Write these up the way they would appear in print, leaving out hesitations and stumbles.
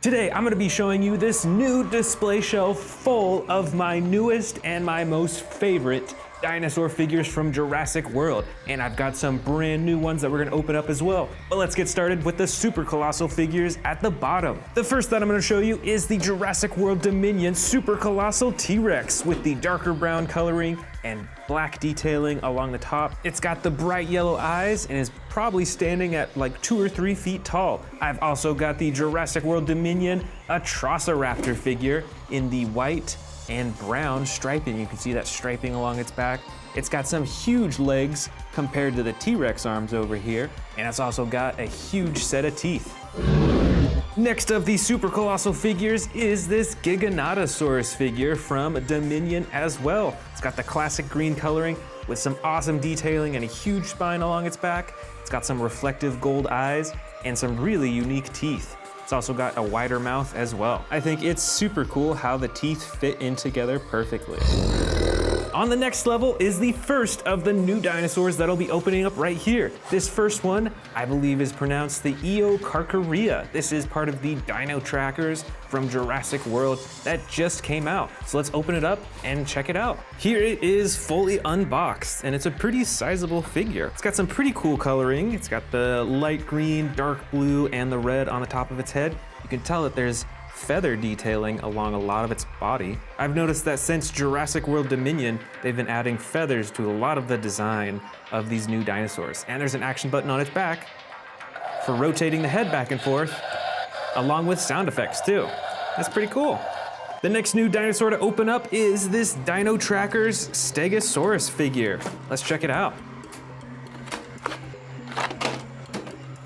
Today, I'm gonna be showing you this new display shelf full of my newest and my most favorite dinosaur figures from Jurassic World. And I've got some brand new ones that we're gonna open up as well. But let's get started with the super colossal figures at the bottom. The first that I'm gonna show you is the Jurassic World Dominion Super Colossal T-Rex with the darker brown coloring and black detailing along the top. It's got the bright yellow eyes and is probably standing at like 2 or 3 feet tall. I've also got the Jurassic World Dominion Atrociraptor figure in the white and brown striping. You can see that striping along its back. It's got some huge legs compared to the T-Rex arms over here, and it's also got a huge set of teeth. Next of the super colossal figures is this Giganotosaurus figure from Dominion as well. It's got the classic green coloring with some awesome detailing and a huge spine along its back. It's got some reflective gold eyes and some really unique teeth. It's also got a wider mouth as well. I think it's super cool how the teeth fit in together perfectly. On the next level is the first of the new dinosaurs that'll be opening up right here. This first one, I believe, is pronounced the Eocarcharia. This is part of the dino trackers from Jurassic World that just came out. So let's open it up and check it out. Here it is fully unboxed, and it's a pretty sizable figure. It's got some pretty cool coloring. It's got the light green, dark blue, and the red on the top of its head. You can tell that there's feather detailing along a lot of its body. I've noticed that since Jurassic World Dominion, they've been adding feathers to a lot of the design of these new dinosaurs. And there's an action button on its back for rotating the head back and forth, along with sound effects too. That's pretty cool. The next new dinosaur to open up is this Dino Trackers Stegosaurus figure. Let's check it out.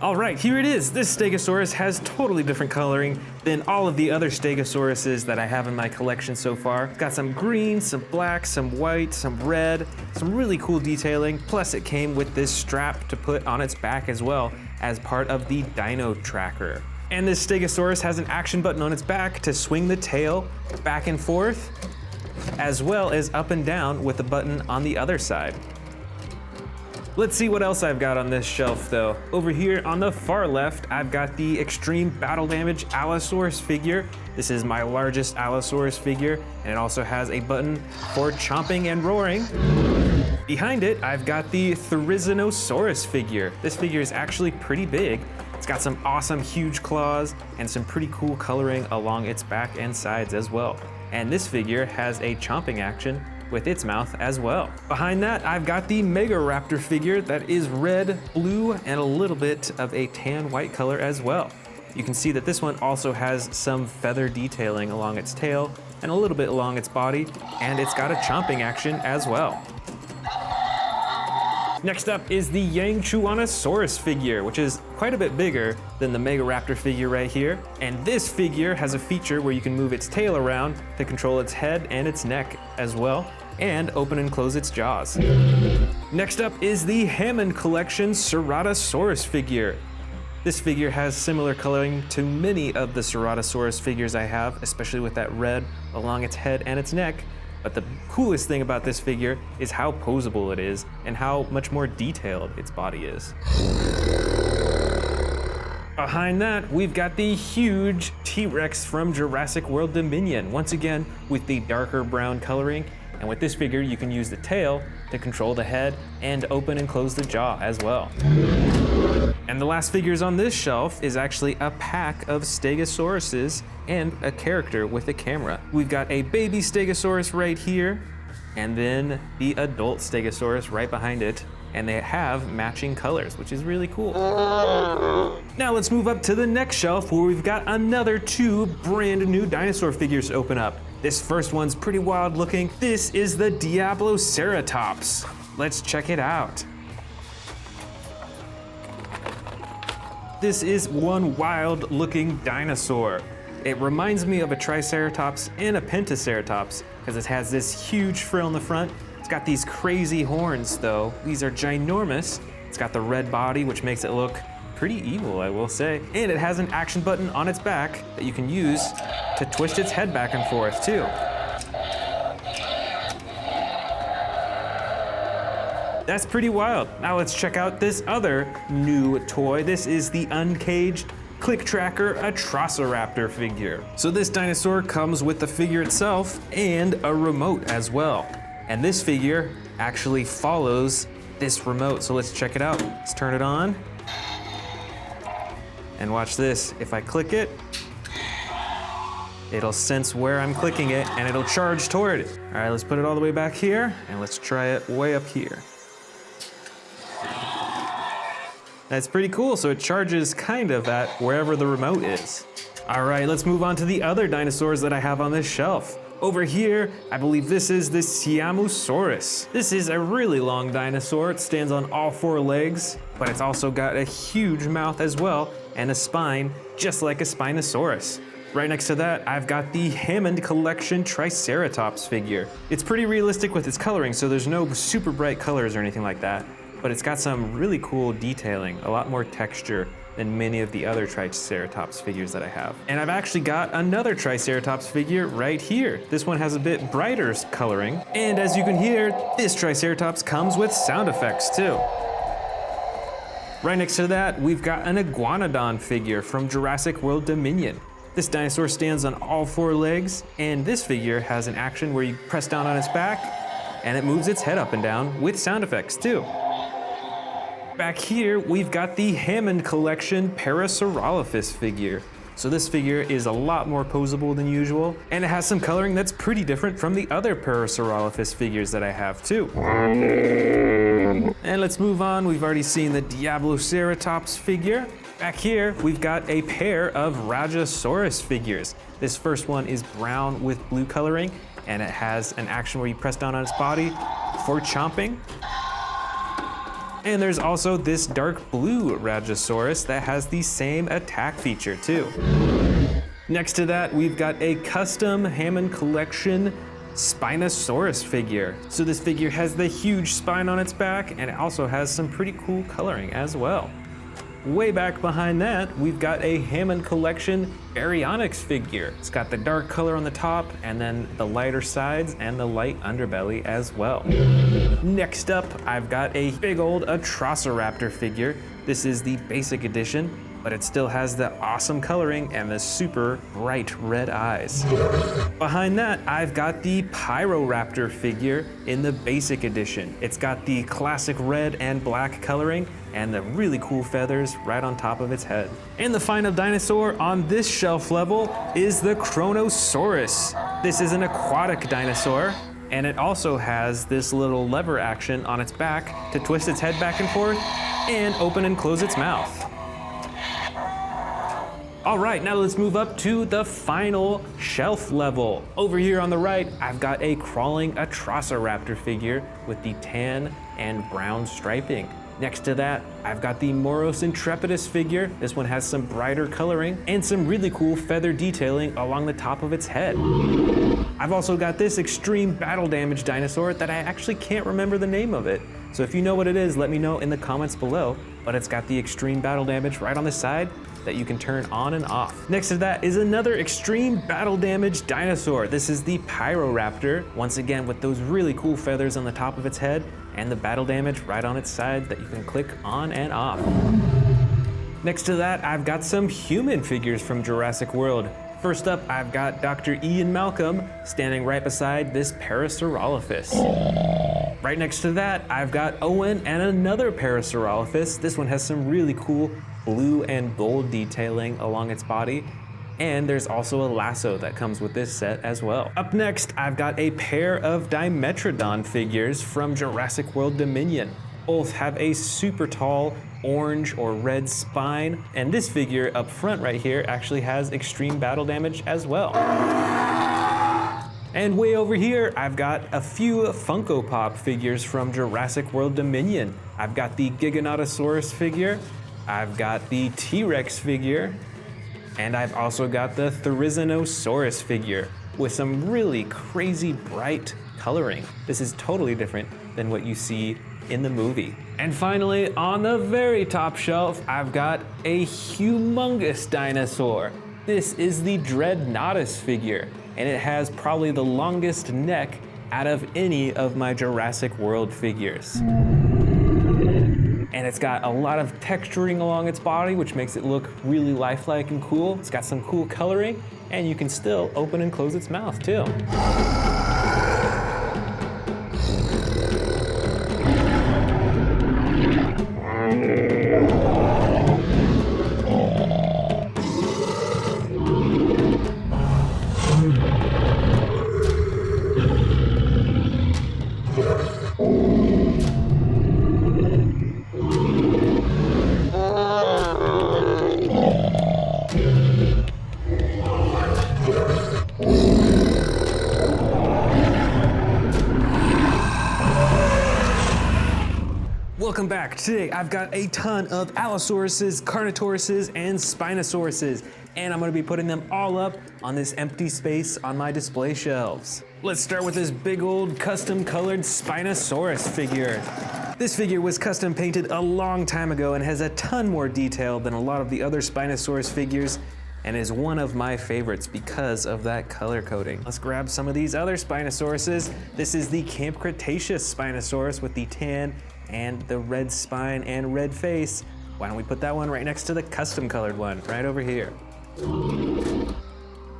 All right, here it is. This Stegosaurus has totally different coloring than all of the other Stegosauruses that I have in my collection so far. Got some green, some black, some white, some red, some really cool detailing. Plus it came with this strap to put on its back as well as part of the Dino Tracker. And this Stegosaurus has an action button on its back to swing the tail back and forth, as well as up and down with a button on the other side. Let's see what else I've got on this shelf though. Over here on the far left, I've got the Extreme Battle Damage Allosaurus figure. This is my largest Allosaurus figure, and it also has a button for chomping and roaring. Behind it, I've got the Therizinosaurus figure. This figure is actually pretty big. It's got some awesome huge claws and some pretty cool coloring along its back and sides as well. And this figure has a chomping action with its mouth as well. Behind that, I've got the Megaraptor figure that is red, blue, and a little bit of a tan white color as well. You can see that this one also has some feather detailing along its tail and a little bit along its body, and it's got a chomping action as well. Next up is the Yangchuanosaurus figure, which is quite a bit bigger than the Megaraptor figure right here. And this figure has a feature where you can move its tail around to control its head and its neck as well, and open and close its jaws. Next up is the Hammond Collection Ceratosaurus figure. This figure has similar coloring to many of the Ceratosaurus figures I have, especially with that red along its head and its neck. But the coolest thing about this figure is how posable it is and how much more detailed its body is. Behind that, we've got the huge T-Rex from Jurassic World Dominion, once again with the darker brown coloring. And with this figure, you can use the tail to control the head and open and close the jaw as well. And the last figures on this shelf is actually a pack of Stegosauruses and a character with a camera. We've got a baby Stegosaurus right here, and then the adult Stegosaurus right behind it. And they have matching colors, which is really cool. Now let's move up to the next shelf where we've got another 2 brand new dinosaur figures to open up. This first one's pretty wild looking. This is the Diabloceratops. Let's check it out. This is one wild looking dinosaur. It reminds me of a Triceratops and a Pentaceratops because it has this huge frill in the front. It's got these crazy horns though. These are ginormous. It's got the red body, which makes it look pretty evil, I will say. And it has an action button on its back that you can use to twist its head back and forth too. That's pretty wild. Now let's check out this other new toy. This is the Uncaged Click Tracker Atrociraptor figure. So this dinosaur comes with the figure itself and a remote as well. And this figure actually follows this remote. So let's check it out. Let's turn it on. And watch this. If I click it, it'll sense where I'm clicking it and it'll charge toward it. All right, let's put it all the way back here and let's try it way up here. That's pretty cool, so it charges kind of at wherever the remote is. All right, let's move on to the other dinosaurs that I have on this shelf. Over here, I believe this is the Stegosaurus. This is a really long dinosaur. It stands on all four legs, but it's also got a huge mouth as well and a spine, just like a Spinosaurus. Right next to that, I've got the Hammond Collection Triceratops figure. It's pretty realistic with its coloring, so there's no super bright colors or anything like that, but it's got some really cool detailing, a lot more texture than many of the other Triceratops figures that I have. And I've actually got another Triceratops figure right here. This one has a bit brighter coloring, and as you can hear, this Triceratops comes with sound effects too. Right next to that, we've got an Iguanodon figure from Jurassic World Dominion. This dinosaur stands on all four legs, and this figure has an action where you press down on its back, and it moves its head up and down with sound effects too. Back here, we've got the Hammond Collection Parasaurolophus figure. So this figure is a lot more posable than usual, and it has some coloring that's pretty different from the other Parasaurolophus figures that I have too. And let's move on. We've already seen the Diabloceratops figure. Back here, we've got a pair of Rajasaurus figures. This first one is brown with blue coloring, and it has an action where you press down on its body for chomping. And there's also this dark blue Rajasaurus that has the same attack feature too. Next to that, we've got a custom Hammond Collection Spinosaurus figure. So this figure has the huge spine on its back, and it also has some pretty cool coloring as well. Way back behind that, we've got a Hammond Collection Baryonyx figure. It's got the dark color on the top and then the lighter sides and the light underbelly as well. Next up, I've got a big old Atrociraptor figure. This is the basic edition, but it still has the awesome coloring and the super bright red eyes. Behind that, I've got the Pyroraptor figure in the basic edition. It's got the classic red and black coloring and the really cool feathers right on top of its head. And the final dinosaur on this shelf level is the Kronosaurus. This is an aquatic dinosaur, and it also has this little lever action on its back to twist its head back and forth and open and close its mouth. All right, now let's move up to the final shelf level. Over here on the right, I've got a crawling Atrociraptor figure with the tan and brown striping. Next to that, I've got the Moros Intrepidus figure. This one has some brighter coloring and some really cool feather detailing along the top of its head. I've also got this extreme battle damage dinosaur that I actually can't remember the name of it. So if you know what it is, let me know in the comments below. But it's got the extreme battle damage right on the side that you can turn on and off. Next to that is another extreme battle damage dinosaur. This is the Pyroraptor, once again with those really cool feathers on the top of its head and the battle damage right on its side that you can click on and off. Next to that, I've got some human figures from Jurassic World. First up, I've got Dr. Ian Malcolm standing right beside this Parasaurolophus. Right next to that, I've got Owen and another Parasaurolophus. This one has some really cool blue and gold detailing along its body. And there's also a lasso that comes with this set as well. Up next, I've got a pair of Dimetrodon figures from Jurassic World Dominion. Both have a super tall orange or red spine, and this figure up front right here actually has extreme battle damage as well. And way over here, I've got a few Funko Pop figures from Jurassic World Dominion. I've got the Giganotosaurus figure, I've got the T-Rex figure, and I've also got the Therizinosaurus figure with some really crazy bright coloring. This is totally different than what you see in the movie. And finally, on the very top shelf, I've got a humongous dinosaur. This is the dreadnoughtus figure, and it has probably the longest neck out of any of my Jurassic World figures. And and it's got a lot of texturing along its body, which makes it look really lifelike and cool. It's got some cool coloring, and you can still open and close its mouth too. Welcome back. Today I've got a ton of Allosauruses, Carnotauruses, and Spinosauruses, and I'm gonna be putting them all up on this empty space on my display shelves. Let's start with this big old custom colored Spinosaurus figure. This figure was custom painted a long time ago and has a ton more detail than a lot of the other Spinosaurus figures, and is one of my favorites because of that color coding. Let's grab some of these other Spinosauruses. This is the Camp Cretaceous Spinosaurus with the tan and the red spine and red face. Why don't we put that one right next to the custom colored one, right over here.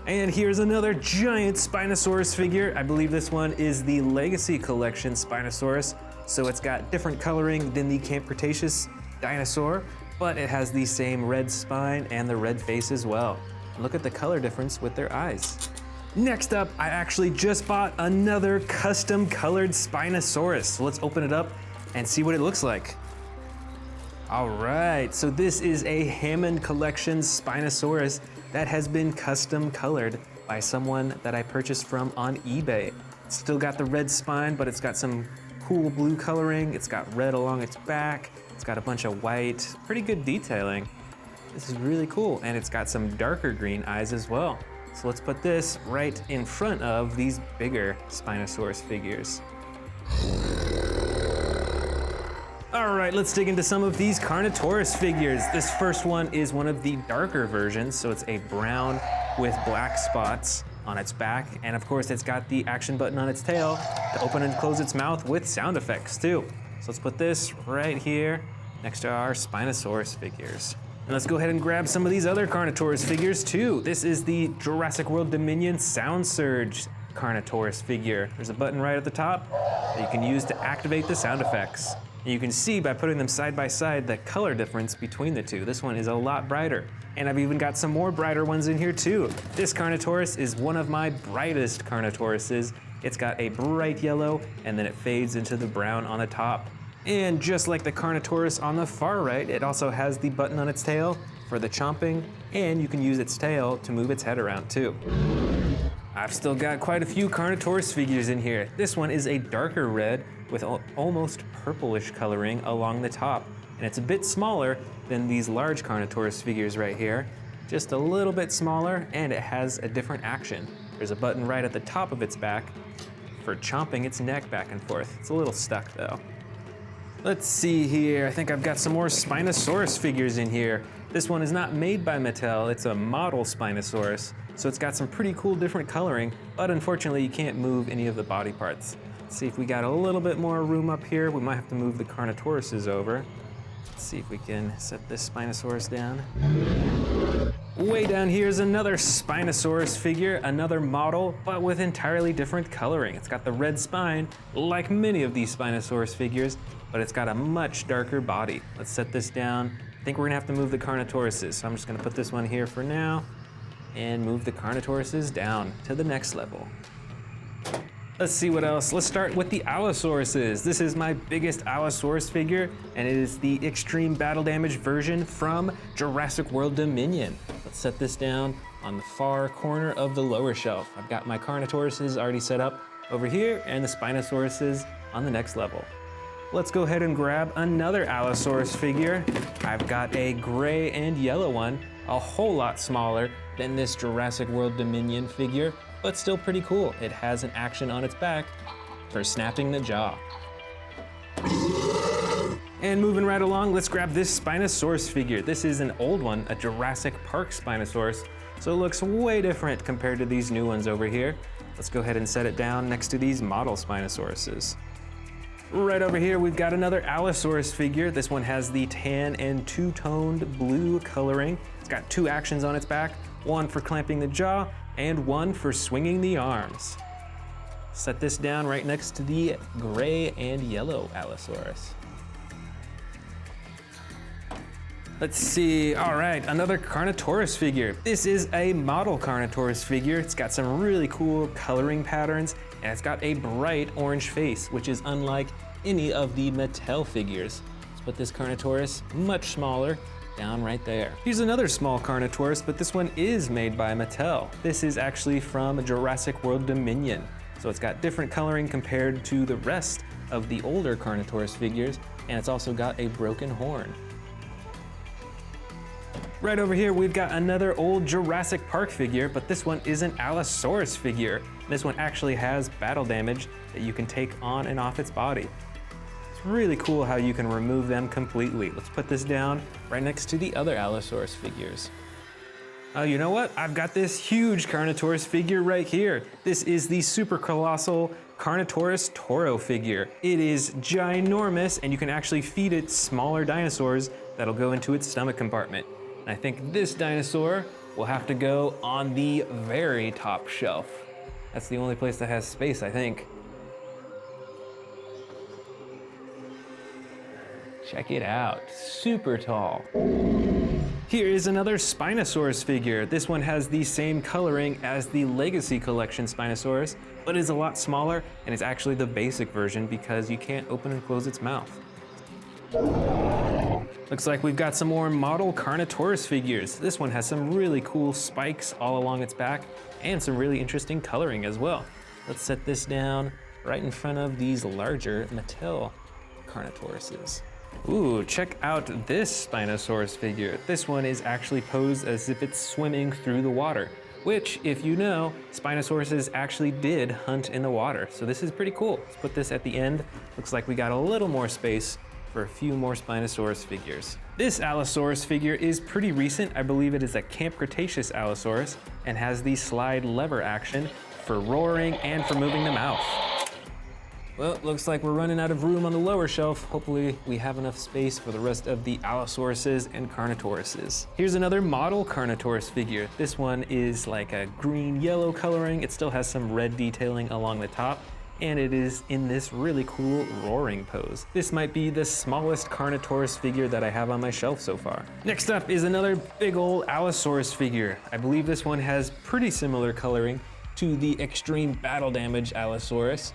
And here's another giant Spinosaurus figure. I believe this one is the Legacy Collection Spinosaurus, so it's got different coloring than the Camp Cretaceous dinosaur, but it has the same red spine and the red face as well. Look at the color difference with their eyes. Next up, I actually just bought another custom colored Spinosaurus. So let's open it up and see what it looks like. All right, so this is a Hammond Collection Spinosaurus that has been custom colored by someone that I purchased from on eBay. It's still got the red spine, but it's got some cool blue coloring. It's got red along its back. It's got a bunch of white, pretty good detailing. This is really cool, and it's got some darker green eyes as well. So let's put this right in front of these bigger Spinosaurus figures. All right, let's dig into some of these Carnotaurus figures. This first one is one of the darker versions, so it's a brown with black spots on its back, and of course it's got the action button on its tail to open and close its mouth with sound effects too. So let's put this right here next to our Spinosaurus figures. And let's go ahead and grab some of these other Carnotaurus figures too. This is the Jurassic World Dominion Sound Surge Carnotaurus figure. There's a button right at the top that you can use to activate the sound effects. And you can see by putting them side by side the color difference between the two. This one is a lot brighter. And I've even got some more brighter ones in here too. This Carnotaurus is one of my brightest Carnotauruses. It's got a bright yellow and then it fades into the brown on the top. And just like the Carnotaurus on the far right, it also has the button on its tail for the chomping, and you can use its tail to move its head around too. I've still got quite a few Carnotaurus figures in here. This one is a darker red with almost purplish coloring along the top. And it's a bit smaller than these large Carnotaurus figures right here. Just a little bit smaller, and it has a different action. There's a button right at the top of its back for chomping its neck back and forth. It's a little stuck though. Let's see here, I think I've got some more Spinosaurus figures in here. This one is not made by Mattel, it's a model Spinosaurus. So it's got some pretty cool different coloring, but unfortunately you can't move any of the body parts. Let's see if we got a little bit more room up here. We might have to move the Carnotauruses over. Let's see if we can set this Spinosaurus down. Way down here is another Spinosaurus figure, another model, but with entirely different coloring. It's got the red spine, like many of these Spinosaurus figures, but it's got a much darker body. Let's set this down. I think we're gonna have to move the Carnotauruses, so I'm just gonna put this one here for now and move the Carnotauruses down to the next level. Let's see what else. Let's start with the Allosauruses. This is my biggest Allosaurus figure, and it is the extreme battle damage version from Jurassic World Dominion. Let's set this down on the far corner of the lower shelf. I've got my Carnotauruses already set up over here and the Spinosauruses on the next level. Let's go ahead and grab another Allosaurus figure. I've got a gray and yellow one, a whole lot smaller than this Jurassic World Dominion figure, but still pretty cool. It has an action on its back for snapping the jaw. And moving right along, let's grab this Spinosaurus figure. This is an old one, a Jurassic Park Spinosaurus, so it looks way different compared to these new ones over here. Let's go ahead and set it down next to these model Spinosauruses. Right over here, we've got another Allosaurus figure. This one has the tan and two-toned blue coloring. It's got 2 actions on its back, one for clamping the jaw and one for swinging the arms. Set this down right next to the gray and yellow Allosaurus. Let's see, all right, another Carnotaurus figure. This is a model Carnotaurus figure. It's got some really cool coloring patterns, and it's got a bright orange face, which is unlike any of the Mattel figures. Let's put this Carnotaurus, much smaller, down right there. Here's another small Carnotaurus, but this one is made by Mattel. This is actually from Jurassic World Dominion. So it's got different coloring compared to the rest of the older Carnotaurus figures, and it's also got a broken horn. Right over here, we've got another old Jurassic Park figure, but this one is an Allosaurus figure. This one actually has battle damage that you can take on and off its body. It's really cool how you can remove them completely. Let's put this down right next to the other Allosaurus figures. Oh, you know what? I've got this huge Carnotaurus figure right here. This is the super colossal Carnotaurus Toro figure. It is ginormous, and you can actually feed it smaller dinosaurs that'll go into its stomach compartment. And I think this dinosaur will have to go on the very top shelf. That's the only place that has space, I think. Check it out, super tall. Here is another Spinosaurus figure. This one has the same coloring as the Legacy Collection Spinosaurus, but is a lot smaller, and it's actually the basic version because you can't open and close its mouth. Looks like we've got some more model Carnotaurus figures. This one has some really cool spikes all along its back and some really interesting coloring as well. Let's set this down right in front of these larger Mattel Carnotauruses. Ooh, check out this Spinosaurus figure. This one is actually posed as if it's swimming through the water, which, if you know, Spinosauruses actually did hunt in the water. So this is pretty cool. Let's put this at the end. Looks like we got a little more space for a few more Spinosaurus figures. This Allosaurus figure is pretty recent. I believe it is a Camp Cretaceous Allosaurus and has the slide lever action for roaring and for moving the mouth. Well, looks like we're running out of room on the lower shelf. Hopefully we have enough space for the rest of the Allosauruses and Carnotauruses. Here's another model Carnotaurus figure. This one is like a green-yellow coloring. It still has some red detailing along the top, and it is in this really cool roaring pose. This might be the smallest Carnotaurus figure that I have on my shelf so far. Next up is another big old Allosaurus figure. I believe this one has pretty similar coloring to the extreme battle damage Allosaurus,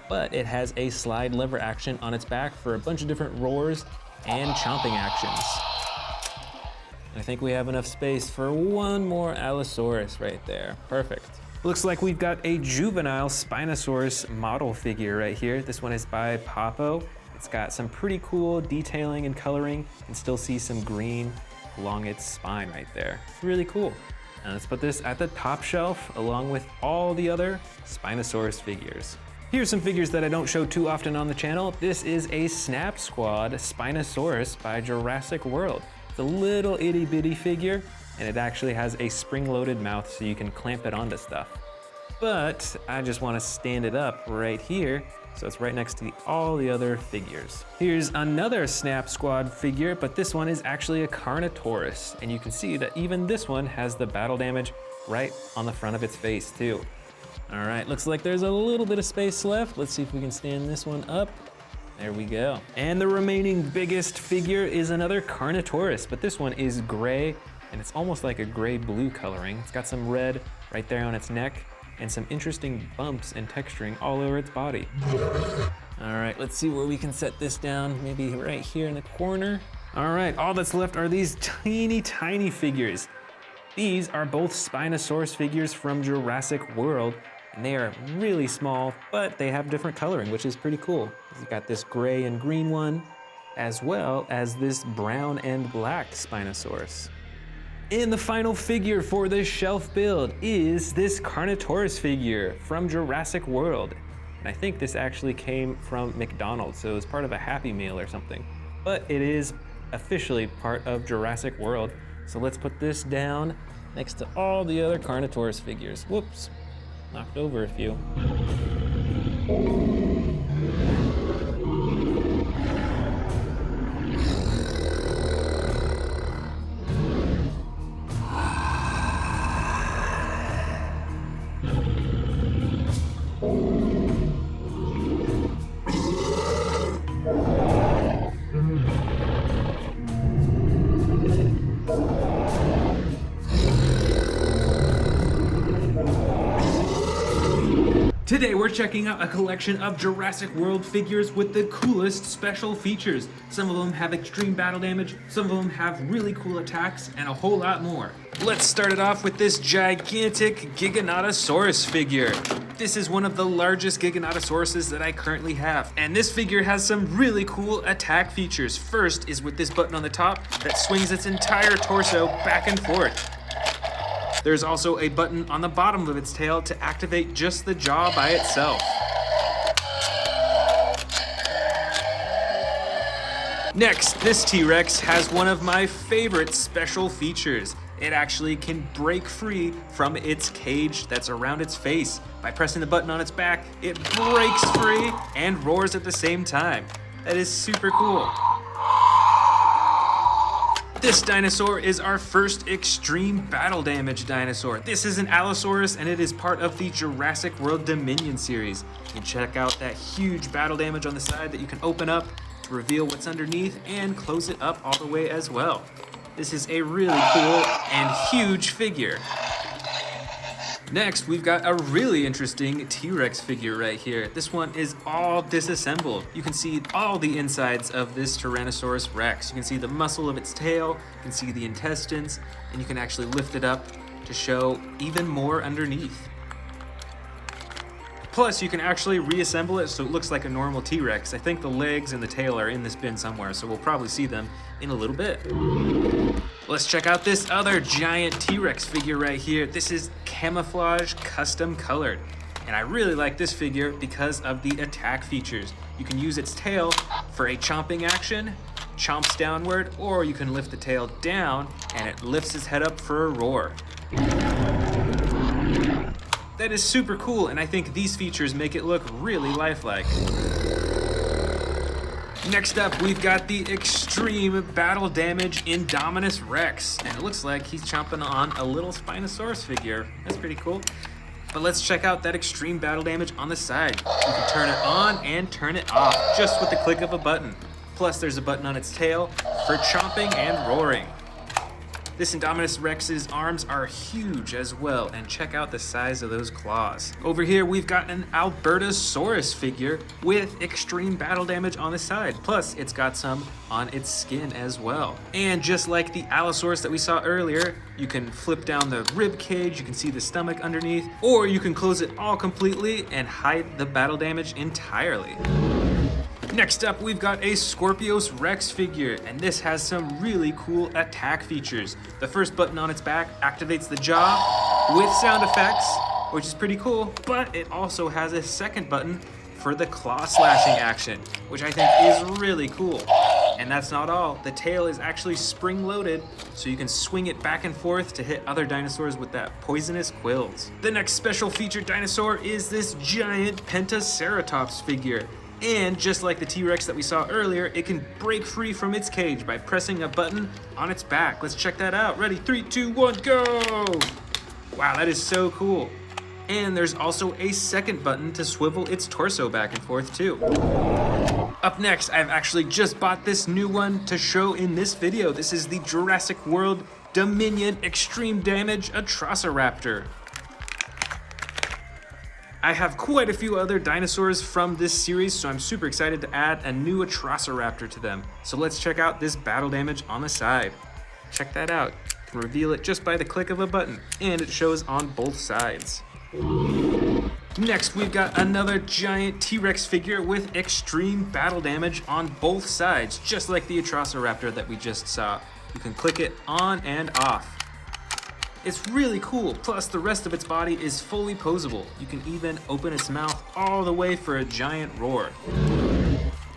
but it has a slide lever action on its back for a bunch of different roars and chomping actions. I think we have enough space for one more Allosaurus right there. Perfect. Looks like we've got a juvenile Spinosaurus model figure right here. This one is by Papo. It's got some pretty cool detailing and coloring. You can still see some green along its spine right there. It's really cool. And let's put this at the top shelf along with all the other Spinosaurus figures. Here's some figures that I don't show too often on the channel. This is a Snap Squad Spinosaurus by Jurassic World. It's a little itty bitty figure, and it actually has a spring-loaded mouth so you can clamp it onto stuff. But I just want to stand it up right here, so it's right next to all the other figures. Here's another Snap Squad figure, but this one is actually a Carnotaurus, and you can see that even this one has the battle damage right on the front of its face too. All right, looks like there's a little bit of space left. Let's see if we can stand this one up. There we go. And the remaining biggest figure is another Carnotaurus, but this one is gray, and it's almost like a gray-blue coloring. It's got some red right there on its neck, and some interesting bumps and texturing all over its body. All right, let's see where we can set this down. Maybe right here in the corner. All right, all that's left are these teeny tiny figures. These are both Spinosaurus figures from Jurassic World, and they are really small, but they have different coloring, which is pretty cool. You've got this gray and green one, as well as this brown and black Spinosaurus. And the final figure for this shelf build is this Carnotaurus figure from Jurassic World. And I think this actually came from McDonald's, so it was part of a Happy Meal or something. But it is officially part of Jurassic World. So let's put this down next to all the other Carnotaurus figures. Whoops, knocked over a few. Today we're checking out a collection of Jurassic World figures with the coolest special features. Some of them have extreme battle damage, some of them have really cool attacks, and a whole lot more. Let's start it off with this gigantic Giganotosaurus figure. This is one of the largest Giganotosauruses that I currently have, and this figure has some really cool attack features. First is with this button on the top that swings its entire torso back and forth. There's also a button on the bottom of its tail to activate just the jaw by itself. Next, this T-Rex has one of my favorite special features. It actually can break free from its cage that's around its face. By pressing the button on its back, it breaks free and roars at the same time. That is super cool. This dinosaur is our first extreme battle damage dinosaur. This is an Allosaurus and it is part of the Jurassic World Dominion series. You can check out that huge battle damage on the side that you can open up to reveal what's underneath and close it up all the way as well. This is a really cool and huge figure. Next, we've got a really interesting T-Rex figure right here. This one is all disassembled. You can see all the insides of this Tyrannosaurus Rex. You can see the muscle of its tail, you can see the intestines, and you can actually lift it up to show even more underneath. Plus, you can actually reassemble it so it looks like a normal T-Rex. I think the legs and the tail are in this bin somewhere, so we'll probably see them in a little bit. Let's check out this other giant T-Rex figure right here. This is camouflage custom colored. And I really like this figure because of the attack features. You can use its tail for a chomping action, chomps downward, or you can lift the tail down and it lifts its head up for a roar. That is super cool, and I think these features make it look really lifelike. Next up, we've got the extreme battle damage Indominus Rex, and it looks like he's chomping on a little Spinosaurus figure. That's pretty cool. But let's check out that extreme battle damage on the side. You can turn it on and turn it off just with the click of a button. Plus, there's a button on its tail for chomping and roaring. This Indominus Rex's arms are huge as well, and check out the size of those claws. Over here, we've got an Albertosaurus figure with extreme battle damage on the side. Plus, it's got some on its skin as well. And just like the Allosaurus that we saw earlier, you can flip down the rib cage, you can see the stomach underneath, or you can close it all completely and hide the battle damage entirely. Next up, we've got a Scorpius Rex figure, and this has some really cool attack features. The first button on its back activates the jaw with sound effects, which is pretty cool, but it also has a second button for the claw slashing action, which I think is really cool. And that's not all. The tail is actually spring-loaded, so you can swing it back and forth to hit other dinosaurs with that poisonous quills. The next special featured dinosaur is this giant Pentaceratops figure. And just like the T-Rex that we saw earlier, it can break free from its cage by pressing a button on its back. Let's check that out. Ready, 3, 2, 1, go! Wow, that is so cool. And there's also a second button to swivel its torso back and forth too. Up next, I've actually just bought this new one to show in this video. This is the Jurassic World Dominion Extreme Damage Atrociraptor. I have quite a few other dinosaurs from this series, so I'm super excited to add a new Atrociraptor to them. So let's check out this battle damage on the side. Check that out. You can reveal it just by the click of a button, and it shows on both sides. Next, we've got another giant T-Rex figure with extreme battle damage on both sides, just like the Atrociraptor that we just saw. You can click it on and off. It's really cool, plus the rest of its body is fully posable. You can even open its mouth all the way for a giant roar.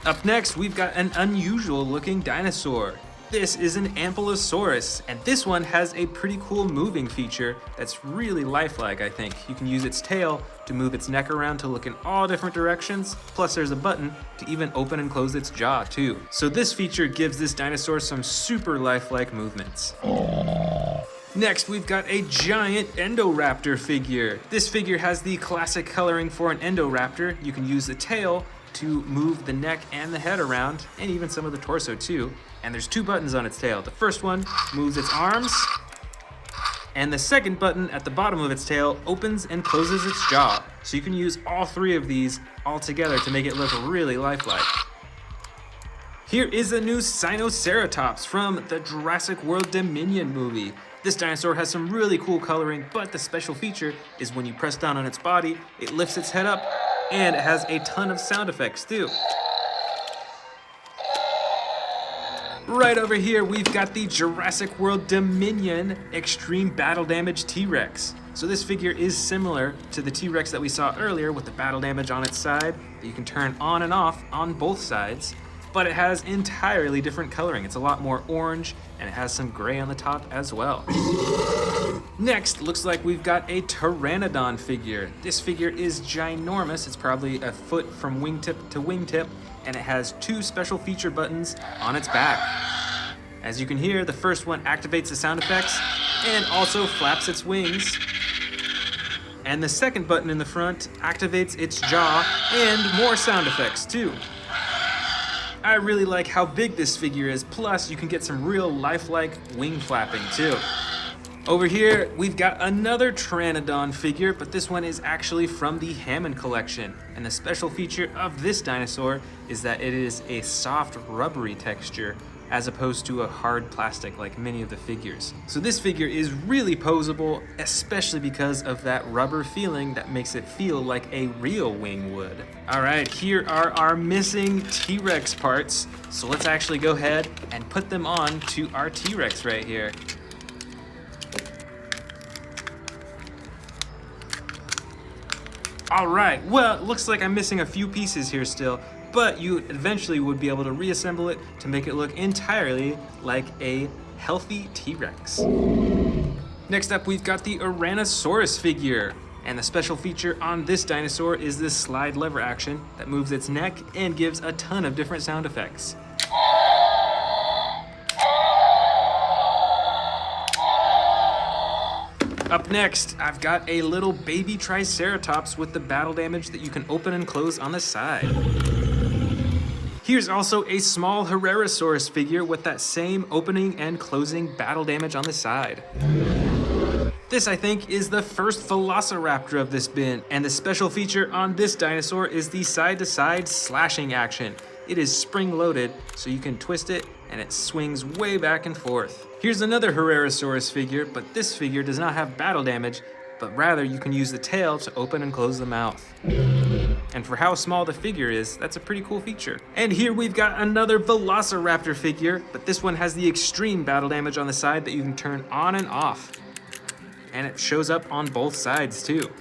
Up next, we've got an unusual looking dinosaur. This is an Ankylosaurus, and this one has a pretty cool moving feature that's really lifelike, I think. You can use its tail to move its neck around to look in all different directions, plus there's a button to even open and close its jaw too. So this feature gives this dinosaur some super lifelike movements. Next, we've got a giant Endoraptor figure. This figure has the classic coloring for an Endoraptor. You can use the tail to move the neck and the head around, and even some of the torso too. And there's two buttons on its tail. The first one moves its arms, And the second button at the bottom of its tail opens and closes its jaw. So you can use all three of these all together to make it look really lifelike. Here is a new Spinosaurus from the Jurassic World Dominion movie. This dinosaur has some really cool coloring, but the special feature is when you press down on its body, it lifts its head up, and it has a ton of sound effects too. Right over here, we've got the Jurassic World Dominion Extreme Battle Damage T-Rex. So this figure is similar to the T-Rex that we saw earlier with the battle damage on its side that you can turn on and off on both sides, but it has entirely different coloring. It's a lot more orange, and it has some gray on the top as well. Next, looks like we've got a Pteranodon figure. This figure is ginormous. It's probably a foot from wingtip to wingtip, and it has two special feature buttons on its back. As you can hear, the first one activates the sound effects and also flaps its wings. And the second button in the front activates its jaw and more sound effects too. I really like how big this figure is, plus you can get some real lifelike wing flapping too. Over here, we've got another Pteranodon figure, but this one is actually from the Hammond collection. And the special feature of this dinosaur is that it is a soft, rubbery texture, as opposed to a hard plastic like many of the figures. So this figure is really poseable, especially because of that rubber feeling that makes it feel like a real wing would. All right, here are our missing T-Rex parts. So let's actually go ahead and put them on to our T-Rex right here. All right, well, it looks like I'm missing a few pieces here still, but you eventually would be able to reassemble it to make it look entirely like a healthy T-Rex. Next up, we've got the Tyrannosaurus figure. And the special feature on this dinosaur is this slide lever action that moves its neck and gives a ton of different sound effects. Up next, I've got a little baby Triceratops with the battle damage that you can open and close on the side. Here's also a small Herrerasaurus figure with that same opening and closing battle damage on the side. This, I think, is the first Velociraptor of this bin, and the special feature on this dinosaur is the side-to-side slashing action. It is spring-loaded, so you can twist it, and it swings way back and forth. Here's another Herrerasaurus figure, but this figure does not have battle damage, but rather you can use the tail to open and close the mouth. And for how small the figure is, that's a pretty cool feature. And here we've got another Velociraptor figure, but this one has the extreme battle damage on the side that you can turn on and off. And it shows up on both sides too.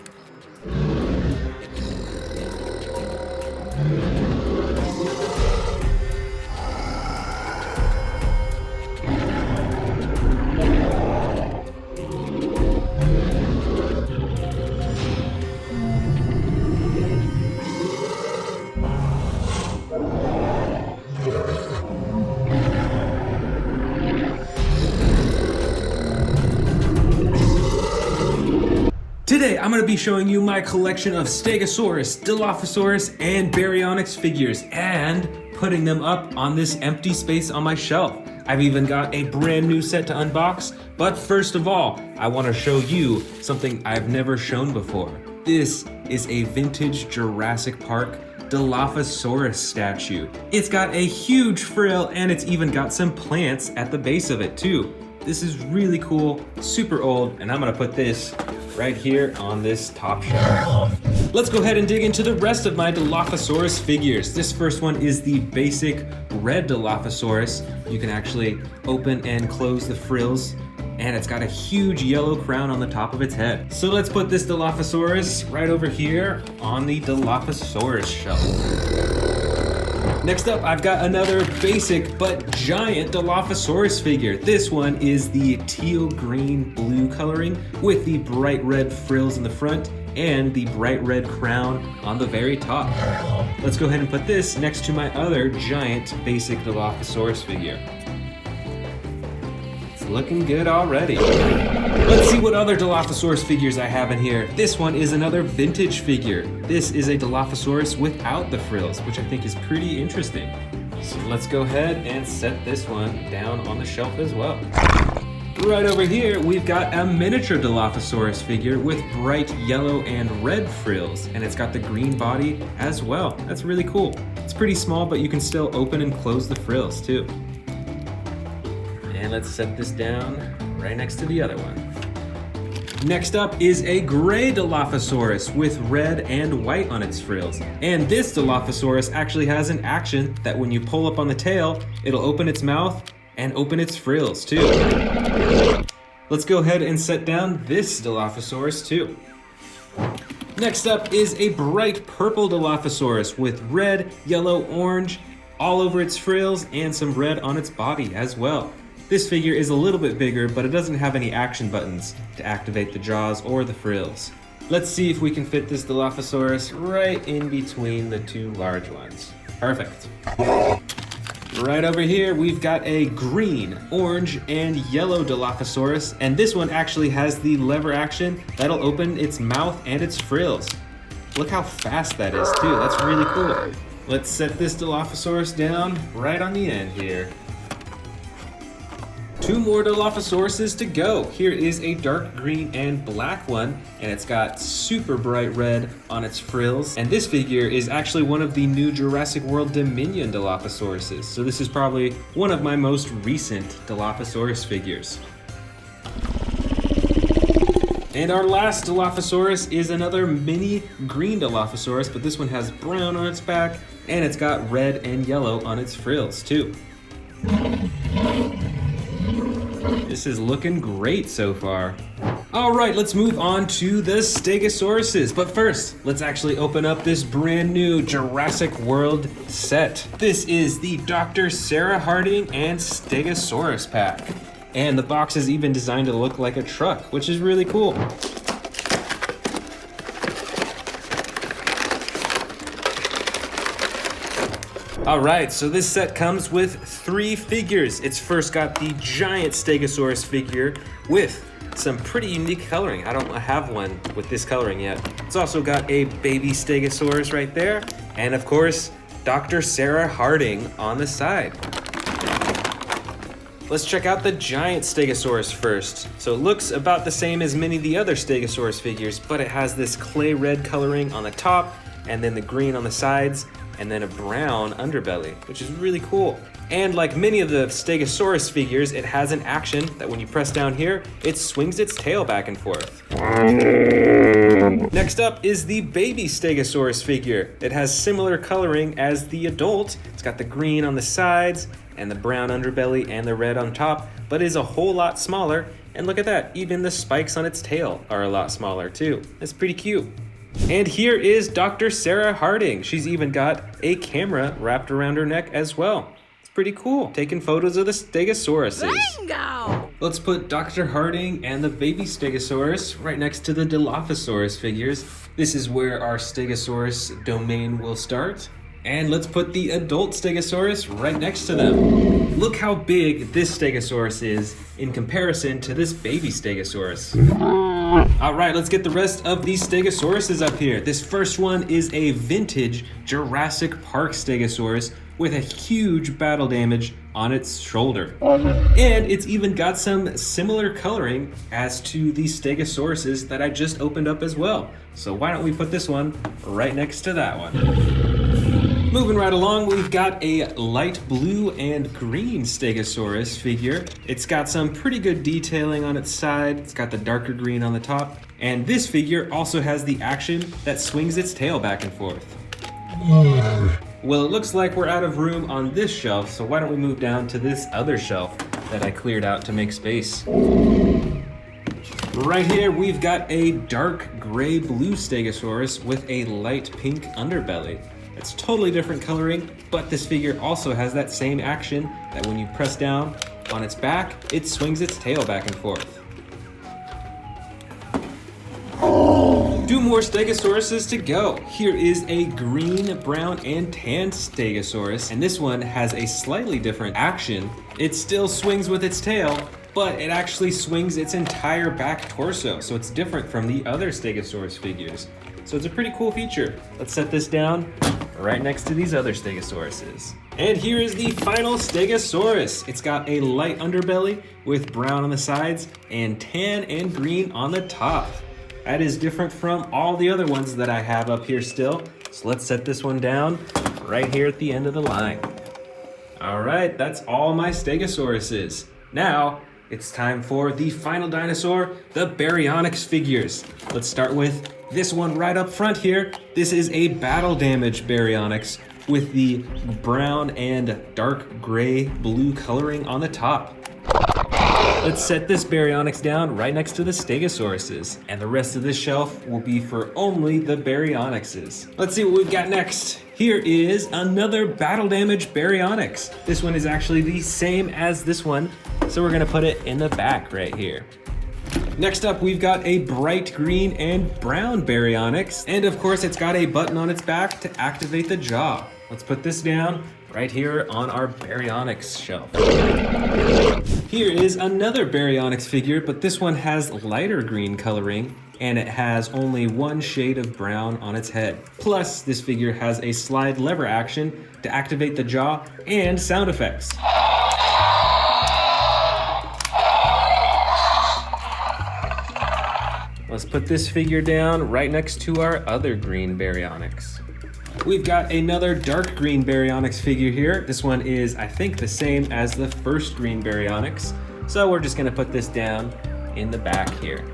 Today, I'm going to be showing you my collection of Stegosaurus, Dilophosaurus, and Baryonyx figures, and putting them up on this empty space on my shelf. I've even got a brand new set to unbox, but first of all, I want to show you something I've never shown before. This is a vintage Jurassic Park Dilophosaurus statue. It's got a huge frill, and it's even got some plants at the base of it too. This is really cool, super old, and I'm gonna put this right here on this top shelf. Let's go ahead and dig into the rest of my Dilophosaurus figures. This first one is the basic red Dilophosaurus. You can actually open and close the frills, and it's got a huge yellow crown on the top of its head. So let's put this Dilophosaurus right over here on the Dilophosaurus shelf. Next up, I've got another basic but giant Dilophosaurus figure. This one is the teal green blue coloring with the bright red frills in the front and the bright red crown on the very top. Let's go ahead and put this next to my other giant basic Dilophosaurus figure. It's looking good already. Let's see what other Dilophosaurus figures I have in here. This one is another vintage figure. This is a Dilophosaurus without the frills, which I think is pretty interesting. So let's go ahead and set this one down on the shelf as well. Right over here, we've got a miniature Dilophosaurus figure with bright yellow and red frills, and it's got the green body as well. That's really cool. It's pretty small, but you can still open and close the frills too. And let's set this down right next to the other one. Next up is a gray Dilophosaurus with red and white on its frills. And this Dilophosaurus actually has an action that when you pull up on the tail, it'll open its mouth and open its frills too. Let's go ahead and set down this Dilophosaurus too. Next up is a bright purple Dilophosaurus with red, yellow, orange all over its frills and some red on its body as well. This figure is a little bit bigger, but it doesn't have any action buttons to activate the jaws or the frills. Let's see if we can fit this Dilophosaurus right in between the two large ones. Perfect. Right over here, we've got a green, orange, and yellow Dilophosaurus, and this one actually has the lever action that'll open its mouth and its frills. Look how fast that is too, that's really cool. Let's set this Dilophosaurus down right on the end here. Two more Dilophosauruses to go. Here is a dark green and black one, and it's got super bright red on its frills. And this figure is actually one of the new Jurassic World Dominion Dilophosauruses. So this is probably one of my most recent Dilophosaurus figures. And our last Dilophosaurus is another mini green Dilophosaurus, but this one has brown on its back, and it's got red and yellow on its frills too. This is looking great so far. All right, let's move on to the Stegosauruses. But first, let's actually open up this brand new Jurassic World set. This is the Dr. Sarah Harding and Stegosaurus pack. And the box is even designed to look like a truck, which is really cool. Alright, so this set comes with 3 figures. It's first got the giant Stegosaurus figure with some pretty unique coloring. I don't have one with this coloring yet. It's also got a baby Stegosaurus right there, and of course, Dr. Sarah Harding on the side. Let's check out the giant Stegosaurus first. So it looks about the same as many of the other Stegosaurus figures, but it has this clay red coloring on the top, and then the green on the sides, and then a brown underbelly, which is really cool. And like many of the Stegosaurus figures, it has an action that when you press down here, it swings its tail back and forth. Next up is the baby Stegosaurus figure. It has similar coloring as the adult. It's got the green on the sides and the brown underbelly and the red on top, but is a whole lot smaller. And look at that, even the spikes on its tail are a lot smaller too. That's pretty cute. And here is Dr. Sarah Harding. She's even got a camera wrapped around her neck as well. It's pretty cool, taking photos of the Stegosauruses. Bingo! Let's put Dr. Harding and the baby Stegosaurus right next to the Dilophosaurus figures. This is where our Stegosaurus domain will start. And let's put the adult Stegosaurus right next to them. Look how big this Stegosaurus is in comparison to this baby Stegosaurus. All right, let's get the rest of these Stegosauruses up here. This first one is a vintage Jurassic Park Stegosaurus with a huge battle damage on its shoulder. And it's even got some similar coloring as to the Stegosauruses that I just opened up as well. So why don't we put this one right next to that one. Moving right along, we've got a light blue and green Stegosaurus figure. It's got some pretty good detailing on its side. It's got the darker green on the top. And this figure also has the action that swings its tail back and forth. Well, it looks like we're out of room on this shelf, so why don't we move down to this other shelf that I cleared out to make space. Right here, we've got a dark gray-blue Stegosaurus with a light pink underbelly. It's totally different coloring, but this figure also has that same action that when you press down on its back, it swings its tail back and forth. 2 more Stegosauruses to go. Here is a green, brown, and tan Stegosaurus, and this one has a slightly different action. It still swings with its tail, but it actually swings its entire back torso, so it's different from the other Stegosaurus figures. So it's a pretty cool feature. Let's set this down right next to these other Stegosauruses. And here is the final Stegosaurus. It's got a light underbelly with brown on the sides and tan and green on the top. That is different from all the other ones that I have up here still. So let's set this one down right here at the end of the line. All right, that's all my Stegosauruses. Now, it's time for the final dinosaur, the Baryonyx figures. Let's start with this one right up front here. This is a battle damage Baryonyx with the brown and dark gray blue coloring on the top. Let's set this Baryonyx down right next to the Stegosauruses, and the rest of this shelf will be for only the Baryonyxes. Let's see what we've got next. Here is another battle damage Baryonyx. This one is actually the same as this one, so we're gonna put it in the back right here. Next up, we've got a bright green and brown Baryonyx, and of course it's got a button on its back to activate the jaw. Let's put this down right here on our Baryonyx shelf. Here is another Baryonyx figure, but this one has lighter green coloring, and it has only one shade of brown on its head. Plus, this figure has a slide lever action to activate the jaw and sound effects. Let's put this figure down right next to our other green Baryonyx. We've got another dark green Baryonyx figure here. This one is, I think, the same as the first green Baryonyx. So we're just gonna put this down in the back here.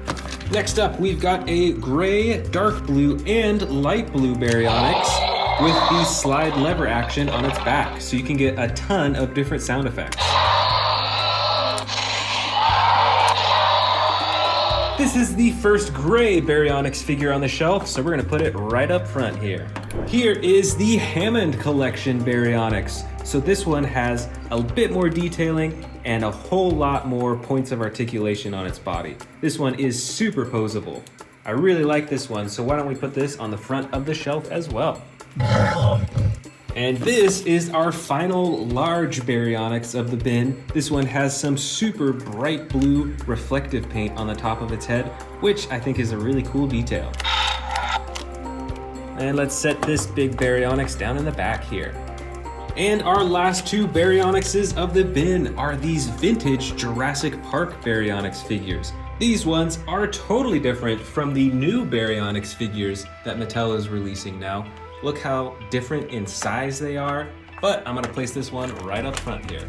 Next up, we've got a gray, dark blue, and light blue Baryonyx with the slide lever action on its back. So you can get a ton of different sound effects. This is the first gray Baryonyx figure on the shelf, so we're gonna put it right up front here. Here is the Hammond Collection Baryonyx. So this one has a bit more detailing and a whole lot more points of articulation on its body. This one is superposable. I really like this one, so why don't we put this on the front of the shelf as well. And this is our final large Baryonyx of the bin. This one has some super bright blue reflective paint on the top of its head, which I think is a really cool detail. And let's set this big Baryonyx down in the back here. And our last two Baryonyxes of the bin are these vintage Jurassic Park Baryonyx figures. These ones are totally different from the new Baryonyx figures that Mattel is releasing now. Look how different in size they are, but I'm gonna place this one right up front here.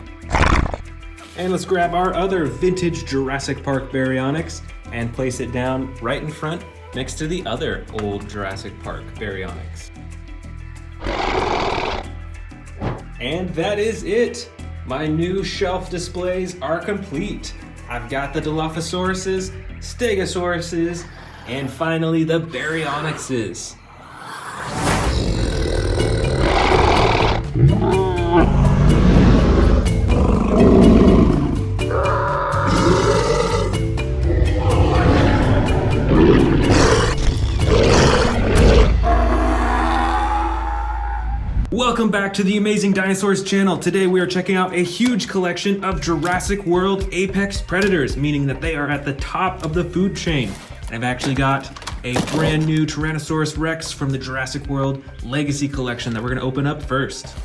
And let's grab our other vintage Jurassic Park Baryonyx and place it down right in front next to the other old Jurassic Park Baryonyx. And that is it. My new shelf displays are complete. I've got the Dilophosauruses, Stegosauruses, and finally the Baryonyxes. Welcome back to the Amazing Dinosaurs channel. Today we are checking out a huge collection of Jurassic World apex predators, meaning that they are at the top of the food chain. I've actually got a brand new Tyrannosaurus Rex from the Jurassic World Legacy Collection that we're gonna open up first.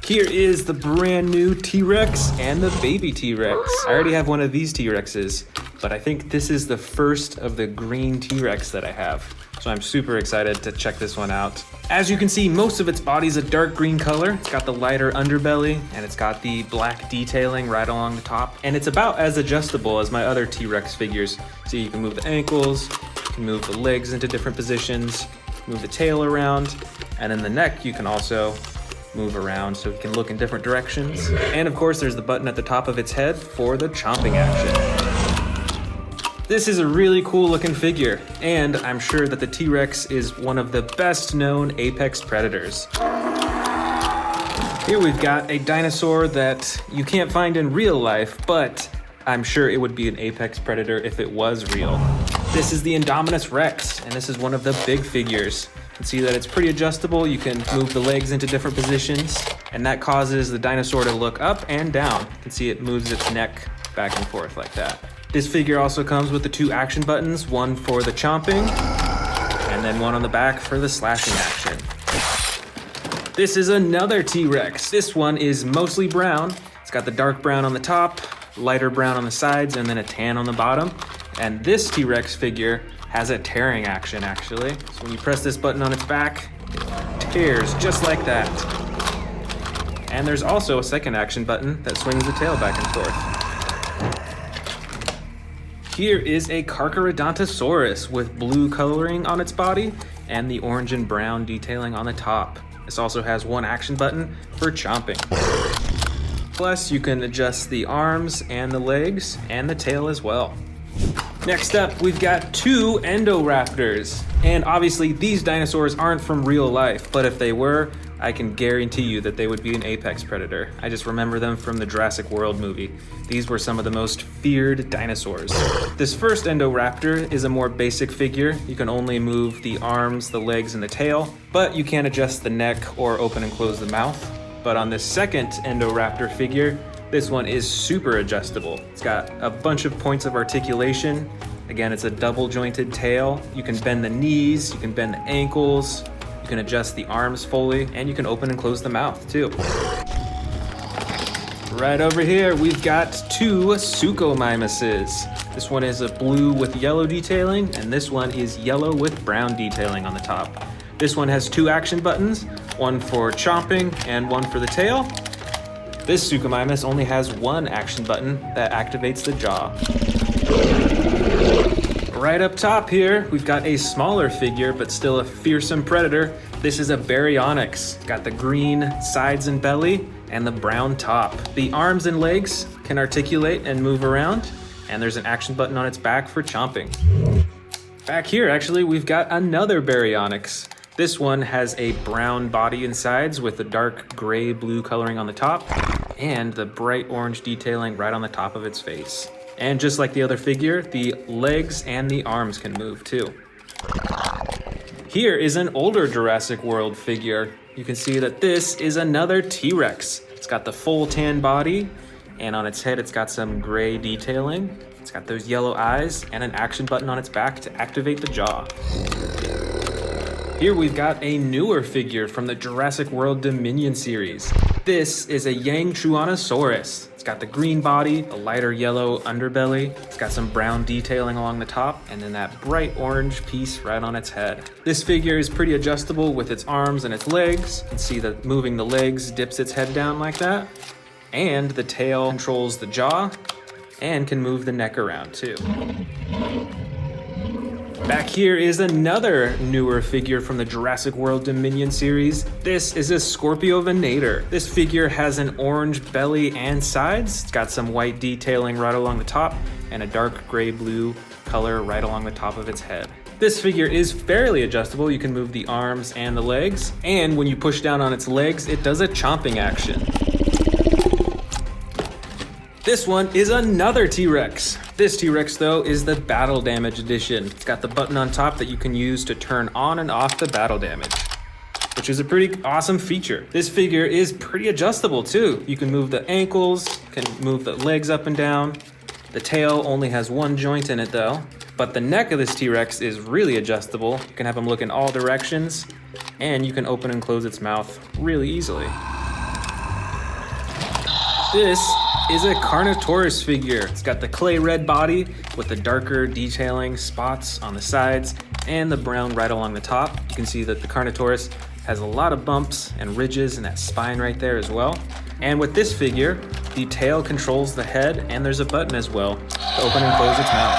Here is the brand new T-Rex and the baby T-Rex. I already have one of these T-Rexes, but I think this is the first of the green T-Rex that I have. So I'm super excited to check this one out. As you can see, most of its body is a dark green color. It's got the lighter underbelly and it's got the black detailing right along the top. And it's about as adjustable as my other T-Rex figures. So you can move the ankles, you can move the legs into different positions, move the tail around, and then the neck you can also move around so it can look in different directions. And of course, there's the button at the top of its head for the chomping action. This is a really cool looking figure, and I'm sure that the T-Rex is one of the best known apex predators. Here we've got a dinosaur that you can't find in real life, but I'm sure it would be an apex predator if it was real. This is the Indominus Rex, and this is one of the big figures. You can see that it's pretty adjustable. You can move the legs into different positions, and that causes the dinosaur to look up and down. You can see it moves its neck back and forth like that. This figure also comes with the two action buttons, one for the chomping and then one on the back for the slashing action. This is another T-Rex. This one is mostly brown. It's got the dark brown on the top, lighter brown on the sides, and then a tan on the bottom. And this T-Rex figure has a tearing action, actually. So when you press this button on its back, it tears just like that. And there's also a second action button that swings the tail back and forth. Here is a Carcharodontosaurus with blue coloring on its body and the orange and brown detailing on the top. This also has one action button for chomping. Plus, you can adjust the arms and the legs and the tail as well. Next up, we've got two Indoraptors. And obviously, these dinosaurs aren't from real life, but if they were, I can guarantee you that they would be an apex predator. I just remember them from the Jurassic World movie. These were some of the most feared dinosaurs. This first Indoraptor is a more basic figure. You can only move the arms, the legs, and the tail, but you can't adjust the neck or open and close the mouth. But on this second Indoraptor figure, this one is super adjustable. It's got a bunch of points of articulation. Again, it's a double jointed tail. You can bend the knees, you can bend the ankles, you can adjust the arms fully, and you can open and close the mouth too. Right over here, we've got two Suchomimuses. This one is a blue with yellow detailing, and this one is yellow with brown detailing on the top. This one has two action buttons, one for chomping and one for the tail. This Suchomimus only has one action button that activates the jaw. Right up top here, we've got a smaller figure, but still a fearsome predator. This is a Baryonyx. Got the green sides and belly and the brown top. The arms and legs can articulate and move around, and there's an action button on its back for chomping. Back here, actually, we've got another Baryonyx. This one has a brown body and sides with the dark gray blue coloring on the top and the bright orange detailing right on the top of its face. And just like the other figure, the legs and the arms can move too. Here is an older Jurassic World figure. You can see that this is another T-Rex. It's got the full tan body, and on its head it's got some gray detailing. It's got those yellow eyes and an action button on its back to activate the jaw. Here we've got a newer figure from the Jurassic World Dominion series. This is a Yangchuanosaurus. It's got the green body, a lighter yellow underbelly. It's got some brown detailing along the top, and then that bright orange piece right on its head. This figure is pretty adjustable with its arms and its legs. You can see that moving the legs dips its head down like that. And the tail controls the jaw and can move the neck around too. Back here is another newer figure from the Jurassic World Dominion series. This is a Scorpiovenator. This figure has an orange belly and sides. It's got some white detailing right along the top and a dark gray blue color right along the top of its head. This figure is fairly adjustable. You can move the arms and the legs. And when you push down on its legs, it does a chomping action. This one is another T-Rex. This T-Rex, though, is the Battle Damage Edition. It's got the button on top that you can use to turn on and off the battle damage, which is a pretty awesome feature. This figure is pretty adjustable, too. You can move the ankles, can move the legs up and down. The tail only has one joint in it, though. But the neck of this T-Rex is really adjustable. You can have him look in all directions, and you can open and close its mouth really easily. This is a Carnotaurus figure. It's got the clay red body with the darker detailing spots on the sides and the brown right along the top. You can see that the Carnotaurus has a lot of bumps and ridges and that spine right there as well. And with this figure, the tail controls the head, and there's a button as well to open and close its mouth.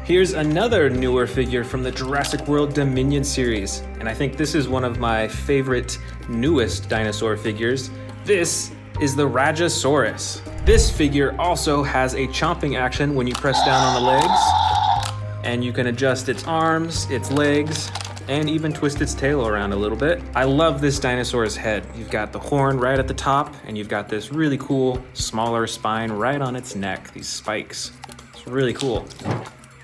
Here's another newer figure from the Jurassic World Dominion series, and I think this is one of my favorite newest dinosaur figures. This is the Rajasaurus. This figure also has a chomping action when you press down on the legs, and you can adjust its arms, its legs, and even twist its tail around a little bit. I love this dinosaur's head. You've got the horn right at the top, and you've got this really cool smaller spine right on its neck, these spikes. It's really cool.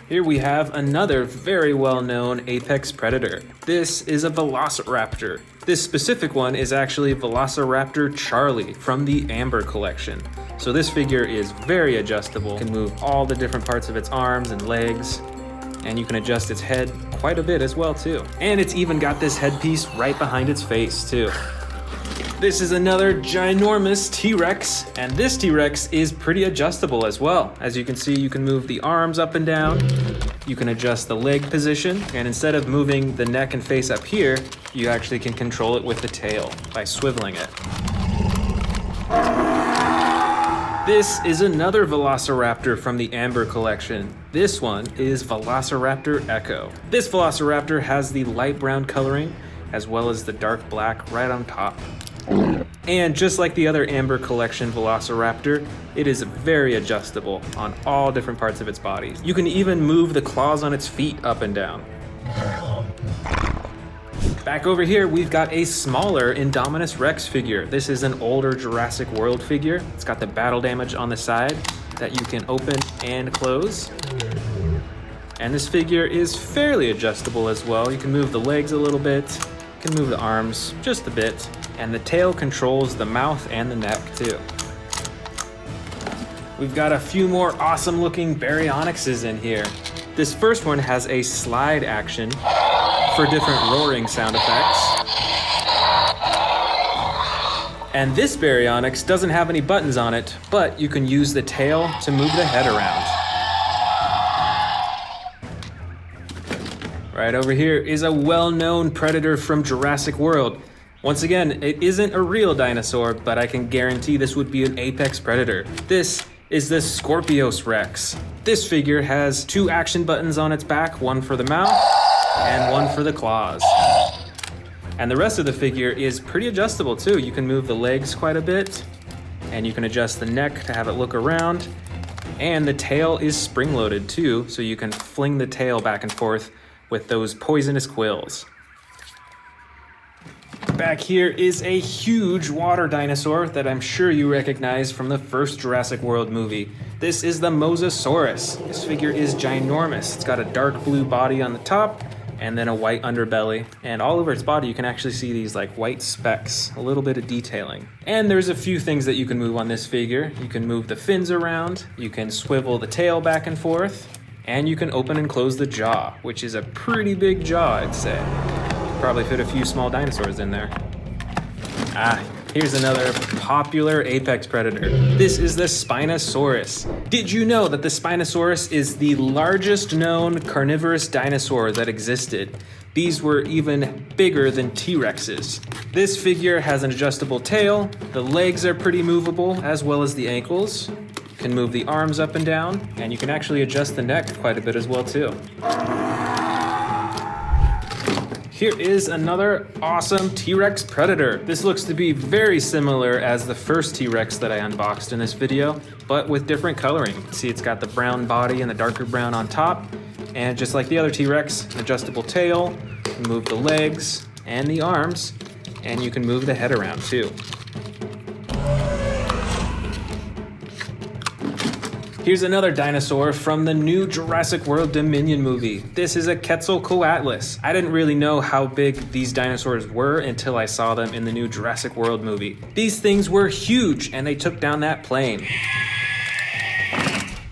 Here we have another very well-known apex predator. This is a Velociraptor. This specific one is actually Velociraptor Charlie from the Amber collection. So this figure is very adjustable, can move all the different parts of its arms and legs, and you can adjust its head quite a bit as well too. And it's even got this headpiece right behind its face too. This is another ginormous T-Rex, and this T-Rex is pretty adjustable as well. As you can see, you can move the arms up and down, you can adjust the leg position, and instead of moving the neck and face up here, you actually can control it with the tail by swiveling it. This is another Velociraptor from the Amber collection. This one is Velociraptor Echo. This Velociraptor has the light brown coloring as well as the dark black right on top. And just like the other Amber collection Velociraptor, it is very adjustable on all different parts of its body. You can even move the claws on its feet up and down. Back over here, we've got a smaller Indominus Rex figure. This is an older Jurassic World figure. It's got the battle damage on the side that you can open and close. And this figure is fairly adjustable as well. You can move the legs a little bit, you can move the arms just a bit, and the tail controls the mouth and the neck too. We've got a few more awesome looking Baryonyxes in here. This first one has a slide action for different roaring sound effects. And this Baryonyx doesn't have any buttons on it, but you can use the tail to move the head around. Right over here is a well-known predator from Jurassic World. Once again, it isn't a real dinosaur, but I can guarantee this would be an apex predator. This is the Scorpius Rex. This figure has 2 action buttons on its back, one for the mouth and one for the claws. And the rest of the figure is pretty adjustable too. You can move the legs quite a bit, and you can adjust the neck to have it look around. And the tail is spring-loaded too, so you can fling the tail back and forth with those poisonous quills. Back here is a huge water dinosaur that I'm sure you recognize from the first Jurassic World movie. This is the Mosasaurus. This figure is ginormous. It's got a dark blue body on the top and then a white underbelly. And all over its body, you can actually see these like white specks, a little bit of detailing. And there's a few things that you can move on this figure. You can move the fins around, you can swivel the tail back and forth, and you can open and close the jaw, which is a pretty big jaw, I'd say. Probably fit a few small dinosaurs in there. Here's another popular apex predator. This is the Spinosaurus. Did you know that the Spinosaurus is the largest known carnivorous dinosaur that existed? These were even bigger than T-Rexes. This figure has an adjustable tail, the legs are pretty movable, as well as the ankles. You can move the arms up and down, and you can actually adjust the neck quite a bit as well too. Here is another awesome T-Rex predator. This looks to be very similar as the first T-Rex that I unboxed in this video, but with different coloring. See, it's got the brown body and the darker brown on top, and just like the other T-Rex, an adjustable tail, you can move the legs and the arms, and you can move the head around too. Here's another dinosaur from the new Jurassic World Dominion movie. This is a Quetzalcoatlus. I didn't really know how big these dinosaurs were until I saw them in the new Jurassic World movie. These things were huge, and they took down that plane.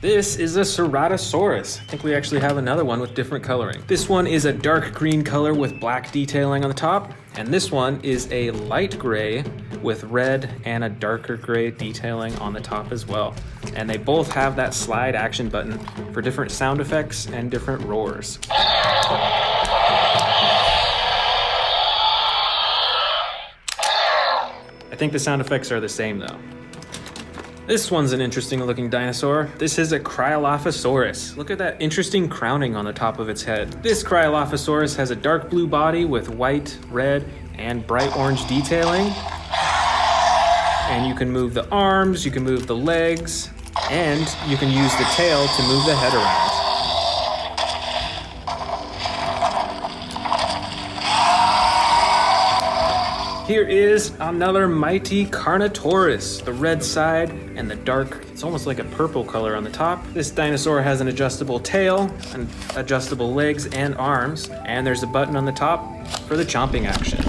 This is a Ceratosaurus. I think we actually have another one with different coloring. This one is a dark green color with black detailing on the top, and this one is a light gray with red and a darker gray detailing on the top as well. And they both have that slide action button for different sound effects and different roars. I think the sound effects are the same though. This one's an interesting looking dinosaur. This is a Cryolophosaurus. Look at that interesting crowning on the top of its head. This Cryolophosaurus has a dark blue body with white, red, and bright orange detailing. And you can move the arms, you can move the legs, and you can use the tail to move the head around. Here is another mighty Carnotaurus, the red side and the dark, it's almost like a purple color on the top. This dinosaur has an adjustable tail and adjustable legs and arms, and there's a button on the top for the chomping action.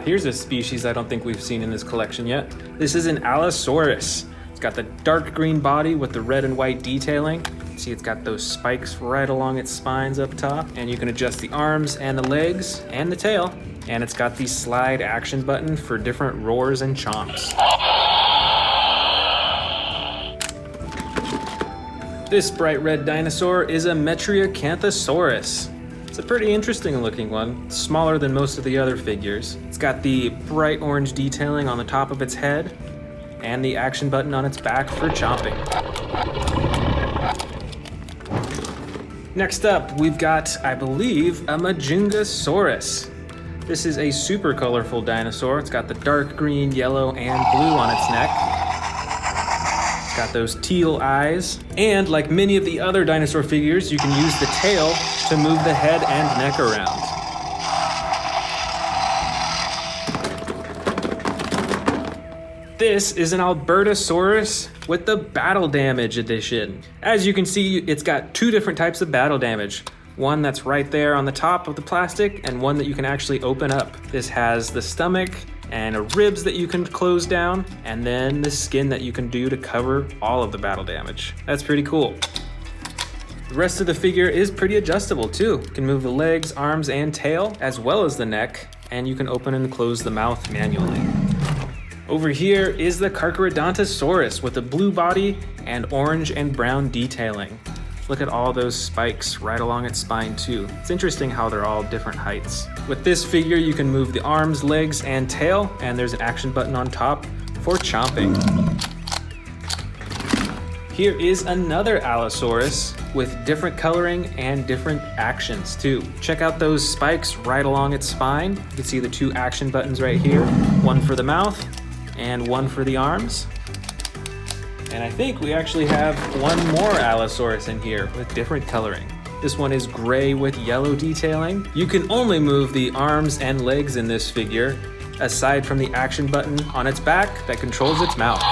Here's a species I don't think we've seen in this collection yet. This is an Allosaurus. It's got the dark green body with the red and white detailing, See, it's got those spikes right along its spines up top, and you can adjust the arms and the legs and the tail. And it's got the slide action button for different roars and chomps. This bright red dinosaur is a Metriacanthosaurus. It's a pretty interesting looking one, smaller than most of the other figures. It's got the bright orange detailing on the top of its head and the action button on its back for chomping. Next up, we've got, I believe, a Majungasaurus. This is a super colorful dinosaur. It's got the dark green, yellow, and blue on its neck. It's got those teal eyes. And like many of the other dinosaur figures, you can use the tail to move the head and neck around. This is an Albertosaurus with the Battle Damage edition. As you can see, it's got two different types of battle damage. One that's right there on the top of the plastic, and one that you can actually open up. This has the stomach and ribs that you can close down, and then the skin that you can do to cover all of the battle damage. That's pretty cool. The rest of the figure is pretty adjustable too. You can move the legs, arms, and tail, as well as the neck, and you can open and close the mouth manually. Over here is the Carcharodontosaurus with a blue body and orange and brown detailing. Look at all those spikes right along its spine too. It's interesting how they're all different heights. With this figure, you can move the arms, legs, and tail, and there's an action button on top for chomping. Here is another Allosaurus with different coloring and different actions too. Check out those spikes right along its spine. You can see the two action buttons right here, one for the mouth and one for the arms. And I think we actually have one more Allosaurus in here with different coloring. This one is gray with yellow detailing. You can only move the arms and legs in this figure, aside from the action button on its back that controls its mouth.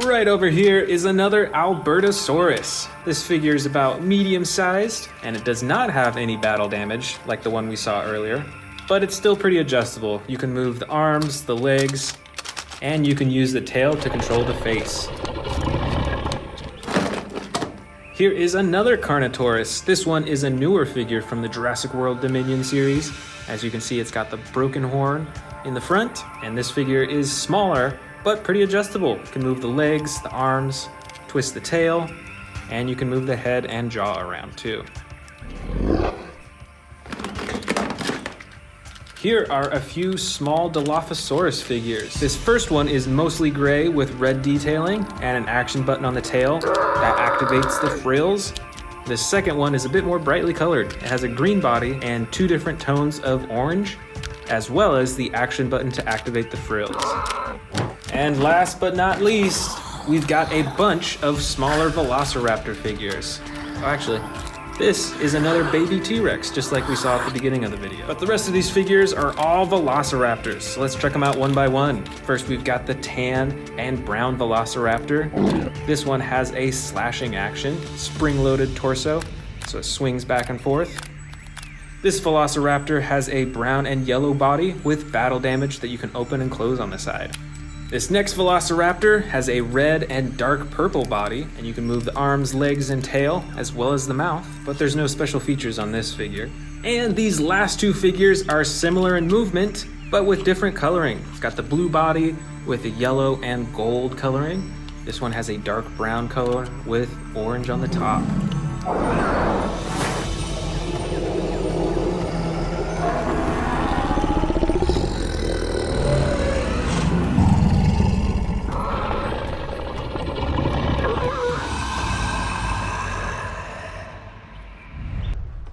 Right over here is another Albertosaurus. This figure is about medium-sized, and it does not have any battle damage like the one we saw earlier, but it's still pretty adjustable. You can move the arms, the legs, and you can use the tail to control the face. Here is another Carnotaurus. This one is a newer figure from the Jurassic World Dominion series. As you can see, it's got the broken horn in the front, and this figure is smaller, but pretty adjustable. You can move the legs, the arms, twist the tail, and you can move the head and jaw around too. Here are a few small Dilophosaurus figures. This first one is mostly gray with red detailing and an action button on the tail that activates the frills. The second one is a bit more brightly colored. It has a green body and two different tones of orange, as well as the action button to activate the frills. And last but not least, we've got a bunch of smaller Velociraptor figures. Oh, actually, this is another baby T-Rex, just like we saw at the beginning of the video. But the rest of these figures are all Velociraptors, so let's check them out one by one. First, we've got the tan and brown Velociraptor. This one has a slashing action, spring-loaded torso, so it swings back and forth. This Velociraptor has a brown and yellow body with battle damage that you can open and close on the side. This next Velociraptor has a red and dark purple body, and you can move the arms, legs, and tail, as well as the mouth, but there's no special features on this figure. And these last two figures are similar in movement, but with different coloring. It's got the blue body with a yellow and gold coloring. This one has a dark brown color with orange on the top.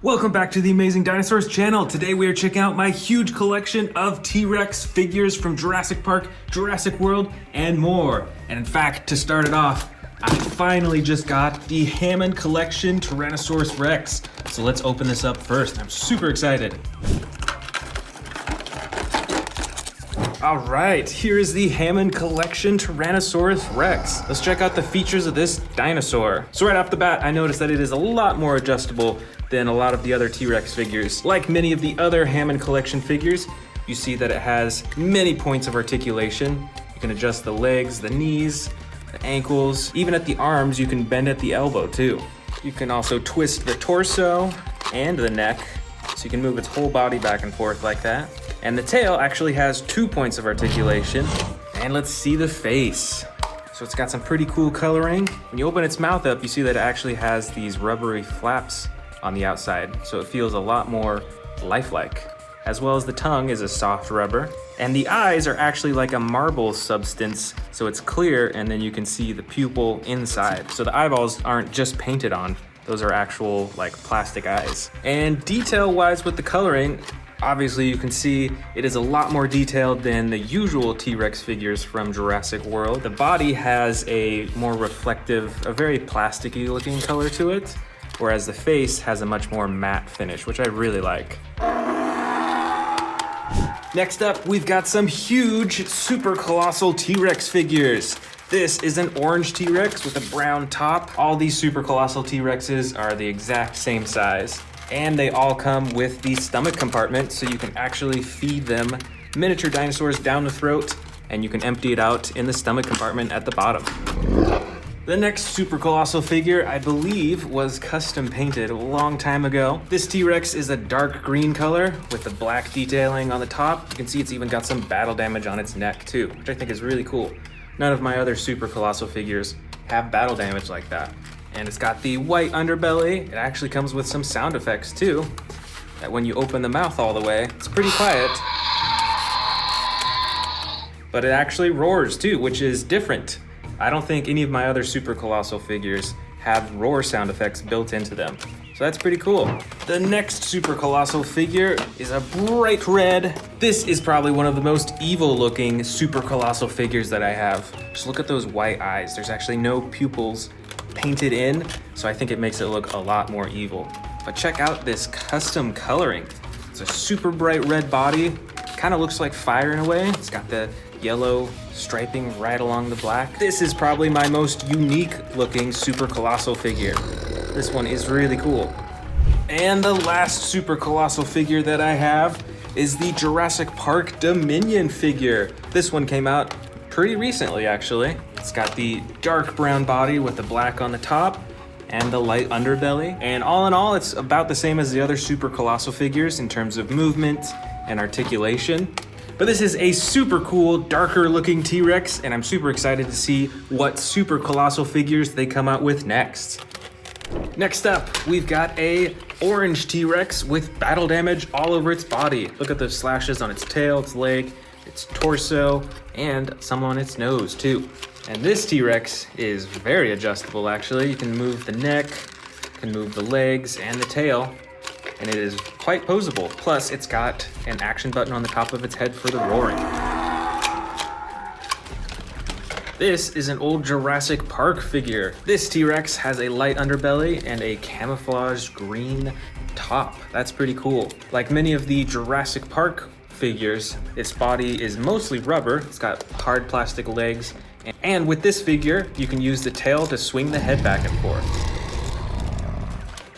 Welcome back to the Amazing Dinosaurs channel. Today we are checking out my huge collection of T-Rex figures from Jurassic Park, Jurassic World, and more. And in fact, to start it off, I finally just got the Hammond Collection Tyrannosaurus Rex. So let's open this up first. I'm super excited. All right, here is the Hammond Collection Tyrannosaurus Rex. Let's check out the features of this dinosaur. So right off the bat, I noticed that it is a lot more adjustable than a lot of the other T-Rex figures. Like many of the other Hammond Collection figures, you see that it has many points of articulation. You can adjust the legs, the knees, the ankles, even at the arms, you can bend at the elbow too. You can also twist the torso and the neck, so you can move its whole body back and forth like that. And the tail actually has 2 points of articulation. And let's see the face. So it's got some pretty cool coloring. When you open its mouth up, you see that it actually has these rubbery flaps on the outside, so it feels a lot more lifelike. As well as the tongue is a soft rubber. And the eyes are actually like a marble substance, so it's clear, and then you can see the pupil inside. So the eyeballs aren't just painted on, those are actual like plastic eyes. And detail-wise with the coloring, obviously you can see it is a lot more detailed than the usual T-Rex figures from Jurassic World. The body has a more reflective, a very plasticky looking color to it, whereas the face has a much more matte finish, which I really like. Next up, we've got some huge super colossal T-Rex figures. This is an orange T-Rex with a brown top. All these super colossal T-Rexes are the exact same size, and they all come with the stomach compartment, so you can actually feed them miniature dinosaurs down the throat, and you can empty it out in the stomach compartment at the bottom. The next super colossal figure, I believe, was custom painted a long time ago. This T-Rex is a dark green color with the black detailing on the top. You can see it's even got some battle damage on its neck too, which I think is really cool. None of my other super colossal figures have battle damage like that. And it's got the white underbelly. It actually comes with some sound effects too, that when you open the mouth all the way, it's pretty quiet. But it actually roars too, which is different. I don't think any of my other super colossal figures have roar sound effects built into them. So that's pretty cool. The next super colossal figure is a bright red. This is probably one of the most evil looking super colossal figures that I have. Just look at those white eyes. There's actually no pupils painted in, so I think it makes it look a lot more evil. But check out this custom coloring. It's a super bright red body. Kind of looks like fire in a way. It's got the yellow striping right along the black. This is probably my most unique looking super colossal figure. This one is really cool. And the last super colossal figure that I have is the Jurassic Park Dominion figure. This one came out pretty recently, actually. It's got the dark brown body with the black on the top and the light underbelly. And all in all, it's about the same as the other super colossal figures in terms of movement and articulation. But this is a super cool, darker looking T-Rex, and I'm super excited to see what super colossal figures they come out with next. Next up, we've got a orange T-Rex with battle damage all over its body. Look at the slashes on its tail, its leg, its torso, and some on its nose too. And this T-Rex is very adjustable actually. You can move the neck, you can move the legs and the tail, and it is quite posable. Plus, it's got an action button on the top of its head for the roaring. This is an old Jurassic Park figure. This T-Rex has a light underbelly and a camouflaged green top. That's pretty cool. Like many of the Jurassic Park figures, its body is mostly rubber. It's got hard plastic legs. And with this figure, you can use the tail to swing the head back and forth.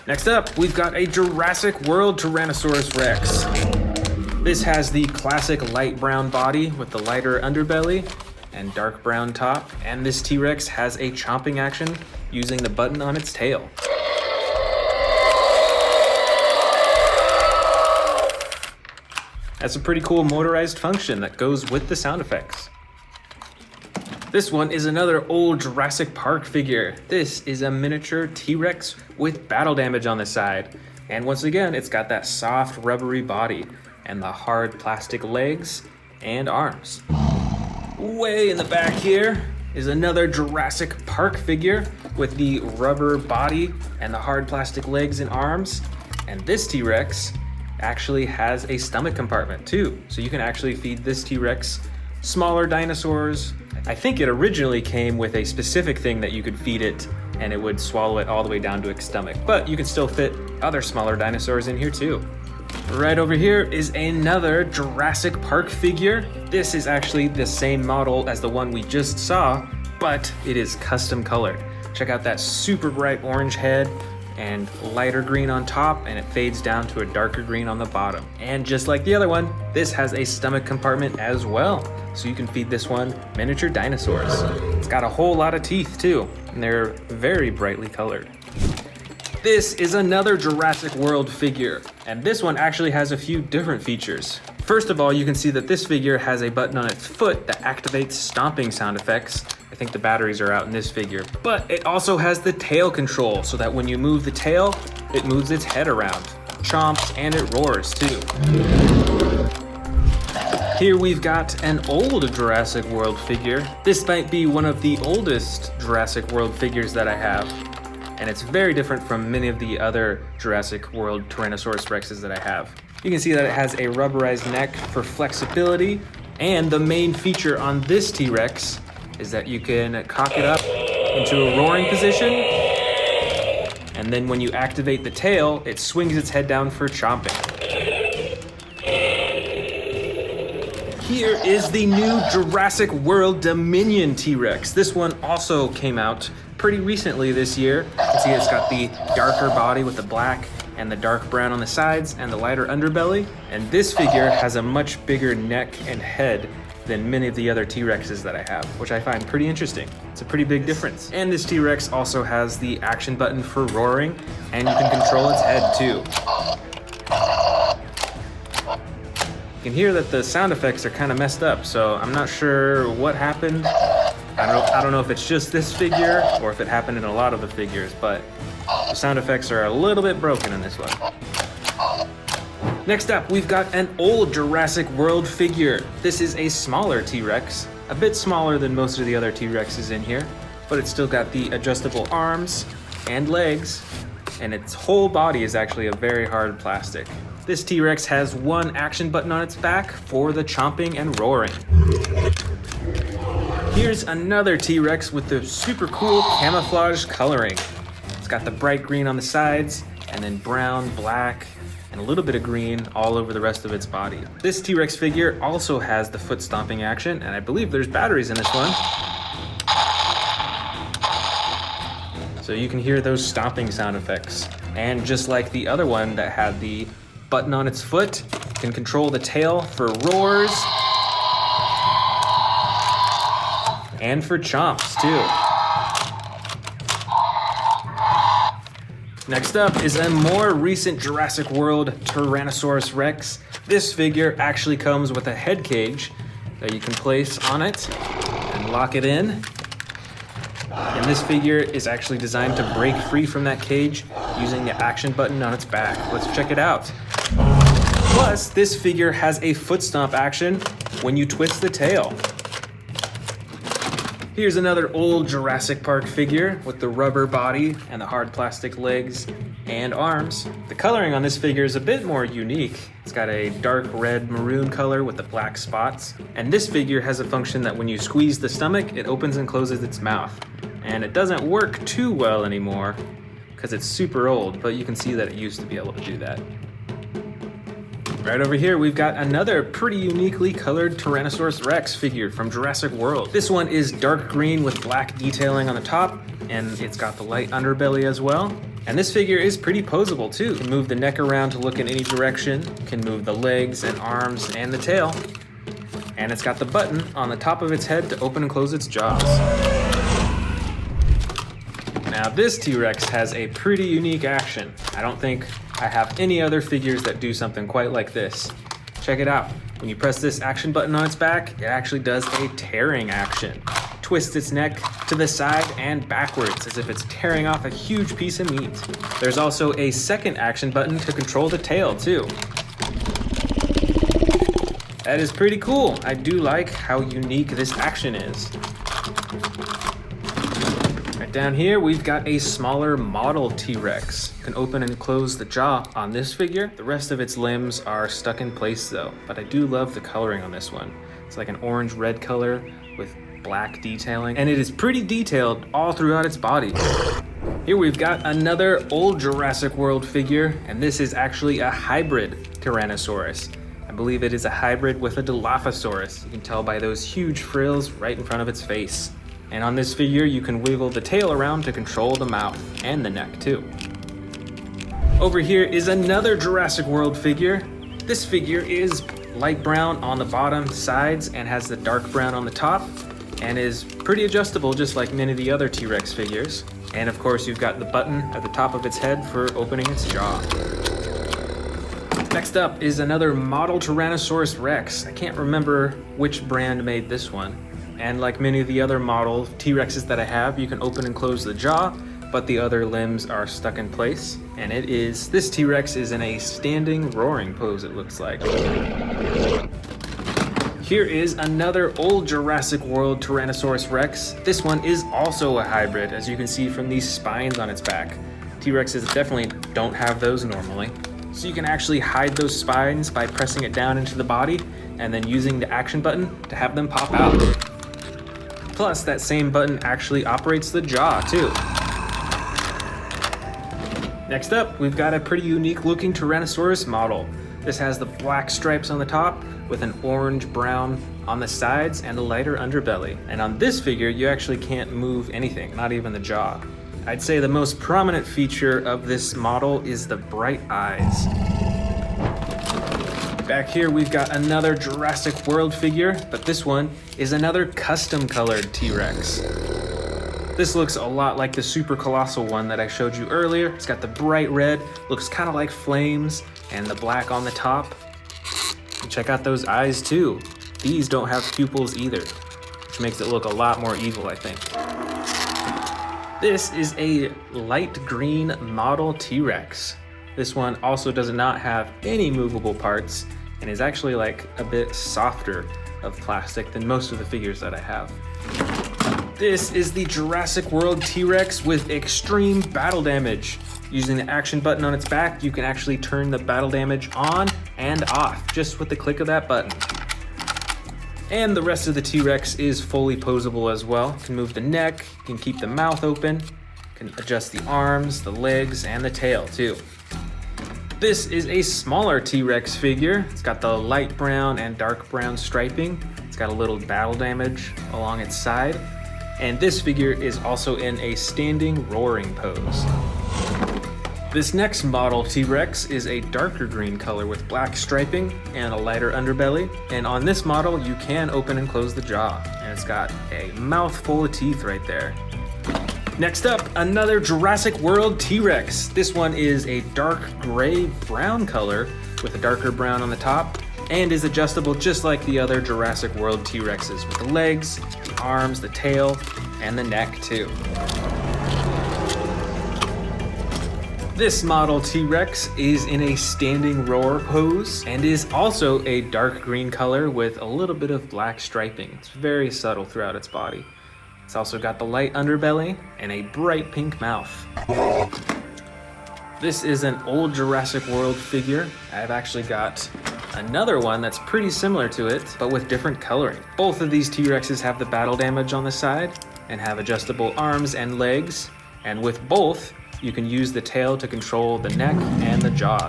Next up, we've got a Jurassic World Tyrannosaurus Rex. This has the classic light brown body with the lighter underbelly and dark brown top. And this T-Rex has a chomping action using the button on its tail. That's a pretty cool motorized function that goes with the sound effects. This one is another old Jurassic Park figure. This is a miniature T-Rex with battle damage on the side. And once again, it's got that soft rubbery body and the hard plastic legs and arms. Way in the back here is another Jurassic Park figure with the rubber body and the hard plastic legs and arms. And this T-Rex actually has a stomach compartment too. So you can actually feed this T-Rex smaller dinosaurs. I think it originally came with a specific thing that you could feed it and it would swallow it all the way down to its stomach, but you can still fit other smaller dinosaurs in here too. Right over here is another Jurassic Park figure. This is actually the same model as the one we just saw, but it is custom colored. Check out that super bright orange head, and lighter green on top, and it fades down to a darker green on the bottom. And just like the other one, this has a stomach compartment as well, so you can feed this one miniature dinosaurs. It's got a whole lot of teeth too, and they're very brightly colored. This is another Jurassic World figure, and this one actually has a few different features. First of all, you can see that this figure has a button on its foot that activates stomping sound effects. I think the batteries are out in this figure. But it also has the tail control, so that when you move the tail, it moves its head around, chomps, and it roars too. Here we've got an old Jurassic World figure. This might be one of the oldest Jurassic World figures that I have, and it's very different from many of the other Jurassic World Tyrannosaurus Rexes that I have. You can see that it has a rubberized neck for flexibility, and the main feature on this T-Rex is that you can cock it up into a roaring position, and then when you activate the tail, it swings its head down for chomping. Here is the new Jurassic World Dominion T-Rex. This one also came out pretty recently this year. You can see it's got the darker body with the black and the dark brown on the sides and the lighter underbelly. And this figure has a much bigger neck and head than many of the other T-Rexes that I have, which I find pretty interesting. It's a pretty big difference. And this T-Rex also has the action button for roaring, and you can control its head too. You can hear that the sound effects are kind of messed up, so I'm not sure what happened. I don't know if it's just this figure or if it happened in a lot of the figures, but the sound effects are a little bit broken in this one. Next up, we've got an old Jurassic World figure. This is a smaller T-Rex, a bit smaller than most of the other T-Rexes in here, but it's still got the adjustable arms and legs, and its whole body is actually a very hard plastic. This T-Rex has one action button on its back for the chomping and roaring. Here's another T-Rex with the super cool camouflage coloring. It's got the bright green on the sides, and then brown, black, and a little bit of green all over the rest of its body. This T-Rex figure also has the foot stomping action, and I believe there's batteries in this one. So you can hear those stomping sound effects. And just like the other one that had the button on its foot, you can control the tail for roars and for chomps too. Next up is a more recent Jurassic World Tyrannosaurus Rex. This figure actually comes with a head cage that you can place on it and lock it in. And this figure is actually designed to break free from that cage using the action button on its back. Let's check it out. Plus, this figure has a foot stomp action when you twist the tail. Here's another old Jurassic Park figure with the rubber body and the hard plastic legs and arms. The coloring on this figure is a bit more unique. It's got a dark red maroon color with the black spots. And this figure has a function that when you squeeze the stomach, it opens and closes its mouth. And it doesn't work too well anymore because it's super old, but you can see that it used to be able to do that. Right over here, we've got another pretty uniquely colored Tyrannosaurus Rex figure from Jurassic World. This one is dark green with black detailing on the top, and it's got the light underbelly as well. And this figure is pretty posable too. You can move the neck around to look in any direction, can move the legs and arms and the tail. And it's got the button on the top of its head to open and close its jaws. Now this T-Rex has a pretty unique action. I don't think I have any other figures that do something quite like this. Check it out. When you press this action button on its back, it actually does a tearing action. Twists its neck to the side and backwards as if it's tearing off a huge piece of meat. There's also a second action button to control the tail too. That is pretty cool. I do like how unique this action is. Right down here, we've got a smaller model T-Rex. You can open and close the jaw on this figure. The rest of its limbs are stuck in place though, but I do love the coloring on this one. It's like an orange-red color with black detailing, and it is pretty detailed all throughout its body. Here we've got another old Jurassic World figure, and this is actually a hybrid Tyrannosaurus. I believe it is a hybrid with a Dilophosaurus. You can tell by those huge frills right in front of its face. And on this figure, you can wiggle the tail around to control the mouth and the neck too. Over here is another Jurassic World figure. This figure is light brown on the bottom sides and has the dark brown on the top, and is pretty adjustable just like many of the other T-Rex figures. And of course you've got the button at the top of its head for opening its jaw. Next up is another model Tyrannosaurus Rex. I can't remember which brand made this one. And like many of the other model T-Rexes that I have, you can open and close the jaw, but the other limbs are stuck in place. And this T-Rex is in a standing roaring pose, it looks like. Here is another old Jurassic World Tyrannosaurus Rex. This one is also a hybrid, as you can see from these spines on its back. T-Rexes definitely don't have those normally. So you can actually hide those spines by pressing it down into the body and then using the action button to have them pop out. Plus, that same button actually operates the jaw too. Next up, we've got a pretty unique looking Tyrannosaurus model. This has the black stripes on the top with an orange-brown on the sides and a lighter underbelly. And on this figure, you actually can't move anything, not even the jaw. I'd say the most prominent feature of this model is the bright eyes. Back here, we've got another Jurassic World figure, but this one is another custom-colored T-Rex. This looks a lot like the super colossal one that I showed you earlier. It's got the bright red, looks kind of like flames, and the black on the top. And check out those eyes too. These don't have pupils either, which makes it look a lot more evil, I think. This is a light green model T-Rex. This one also does not have any movable parts and is actually like a bit softer of plastic than most of the figures that I have. This is the Jurassic World T-Rex with extreme battle damage. Using the action button on its back, you can actually turn the battle damage on and off just with the click of that button. And the rest of the T-Rex is fully posable as well. You can move the neck, you can keep the mouth open, you can adjust the arms, the legs, and the tail too. This is a smaller T-Rex figure. It's got the light brown and dark brown striping. It's got a little battle damage along its side. And this figure is also in a standing roaring pose. This next model T-Rex is a darker green color with black striping and a lighter underbelly. And on this model, you can open and close the jaw. And it's got a mouthful of teeth right there. Next up, another Jurassic World T-Rex. This one is a dark gray brown color with a darker brown on the top and is adjustable just like the other Jurassic World T-Rexes with the legs, the arms, the tail, and the neck too. This model T-Rex is in a standing roar pose and is also a dark green color with a little bit of black striping. It's very subtle throughout its body. It's also got the light underbelly and a bright pink mouth. This is an old Jurassic World figure. I've actually got another one that's pretty similar to it, but with different coloring. Both of these T-Rexes have the battle damage on the side and have adjustable arms and legs. And with both, you can use the tail to control the neck and the jaw.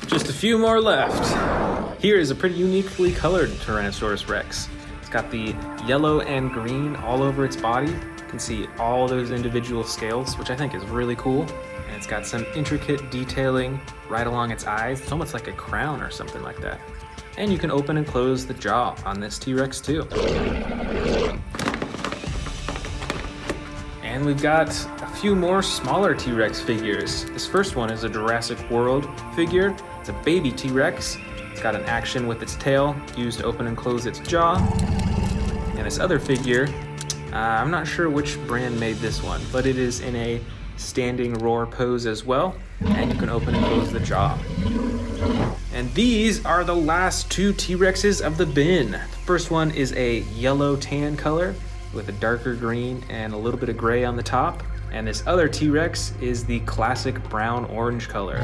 Just a few more left. Here is a pretty uniquely colored Tyrannosaurus Rex. It's got the yellow and green all over its body. You can see all those individual scales, which I think is really cool. And it's got some intricate detailing right along its eyes. It's almost like a crown or something like that. And you can open and close the jaw on this T-Rex too. And we've got a few more smaller T-Rex figures. This first one is a Jurassic World figure. It's a baby T-Rex. It's got an action with its tail used to open and close its jaw. And this other figure, I'm not sure which brand made this one, but it is in a standing roar pose as well. And you can open and close the jaw. And these are the last two T-Rexes of the bin. The first one is a yellow tan color with a darker green and a little bit of gray on the top. And this other T-Rex is the classic brown-orange color.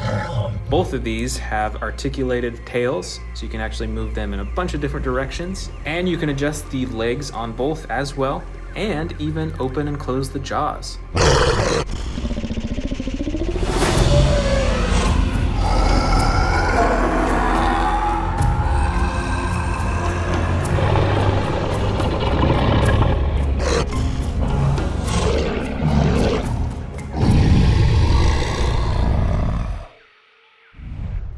Both of these have articulated tails, so you can actually move them in a bunch of different directions. And you can adjust the legs on both as well, and even open and close the jaws.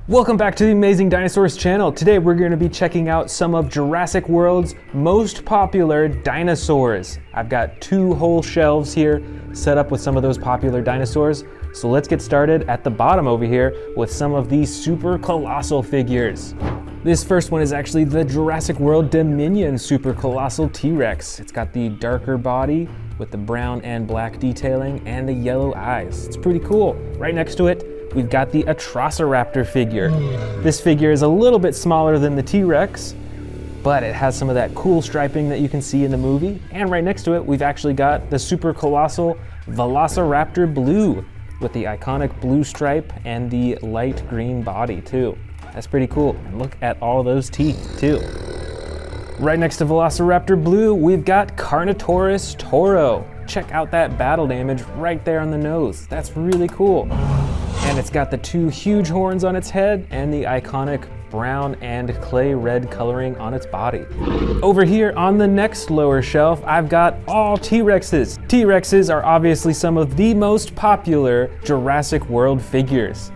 Welcome back to the Amazing Dinosaurs channel. Today we're going to be checking out some of Jurassic World's most popular dinosaurs. I've got 2 whole shelves here set up with some of those popular dinosaurs. So let's get started at the bottom over here with some of these super colossal figures. This first one is actually the Jurassic World Dominion Super Colossal T-Rex. It's got the darker body with the brown and black detailing and the yellow eyes. It's pretty cool. Right next to it, we've got the Atrociraptor figure. This figure is a little bit smaller than the T-Rex, but it has some of that cool striping that you can see in the movie. And right next to it, we've actually got the super colossal Velociraptor Blue with the iconic blue stripe and the light green body too. That's pretty cool. And look at all those teeth too. Right next to Velociraptor Blue, we've got Carnotaurus Toro. Check out that battle damage right there on the nose. That's really cool. And it's got the 2 huge horns on its head and the iconic brown and clay red coloring on its body. Over here on the next lower shelf, I've got all T-Rexes. T-Rexes are obviously some of the most popular Jurassic World figures.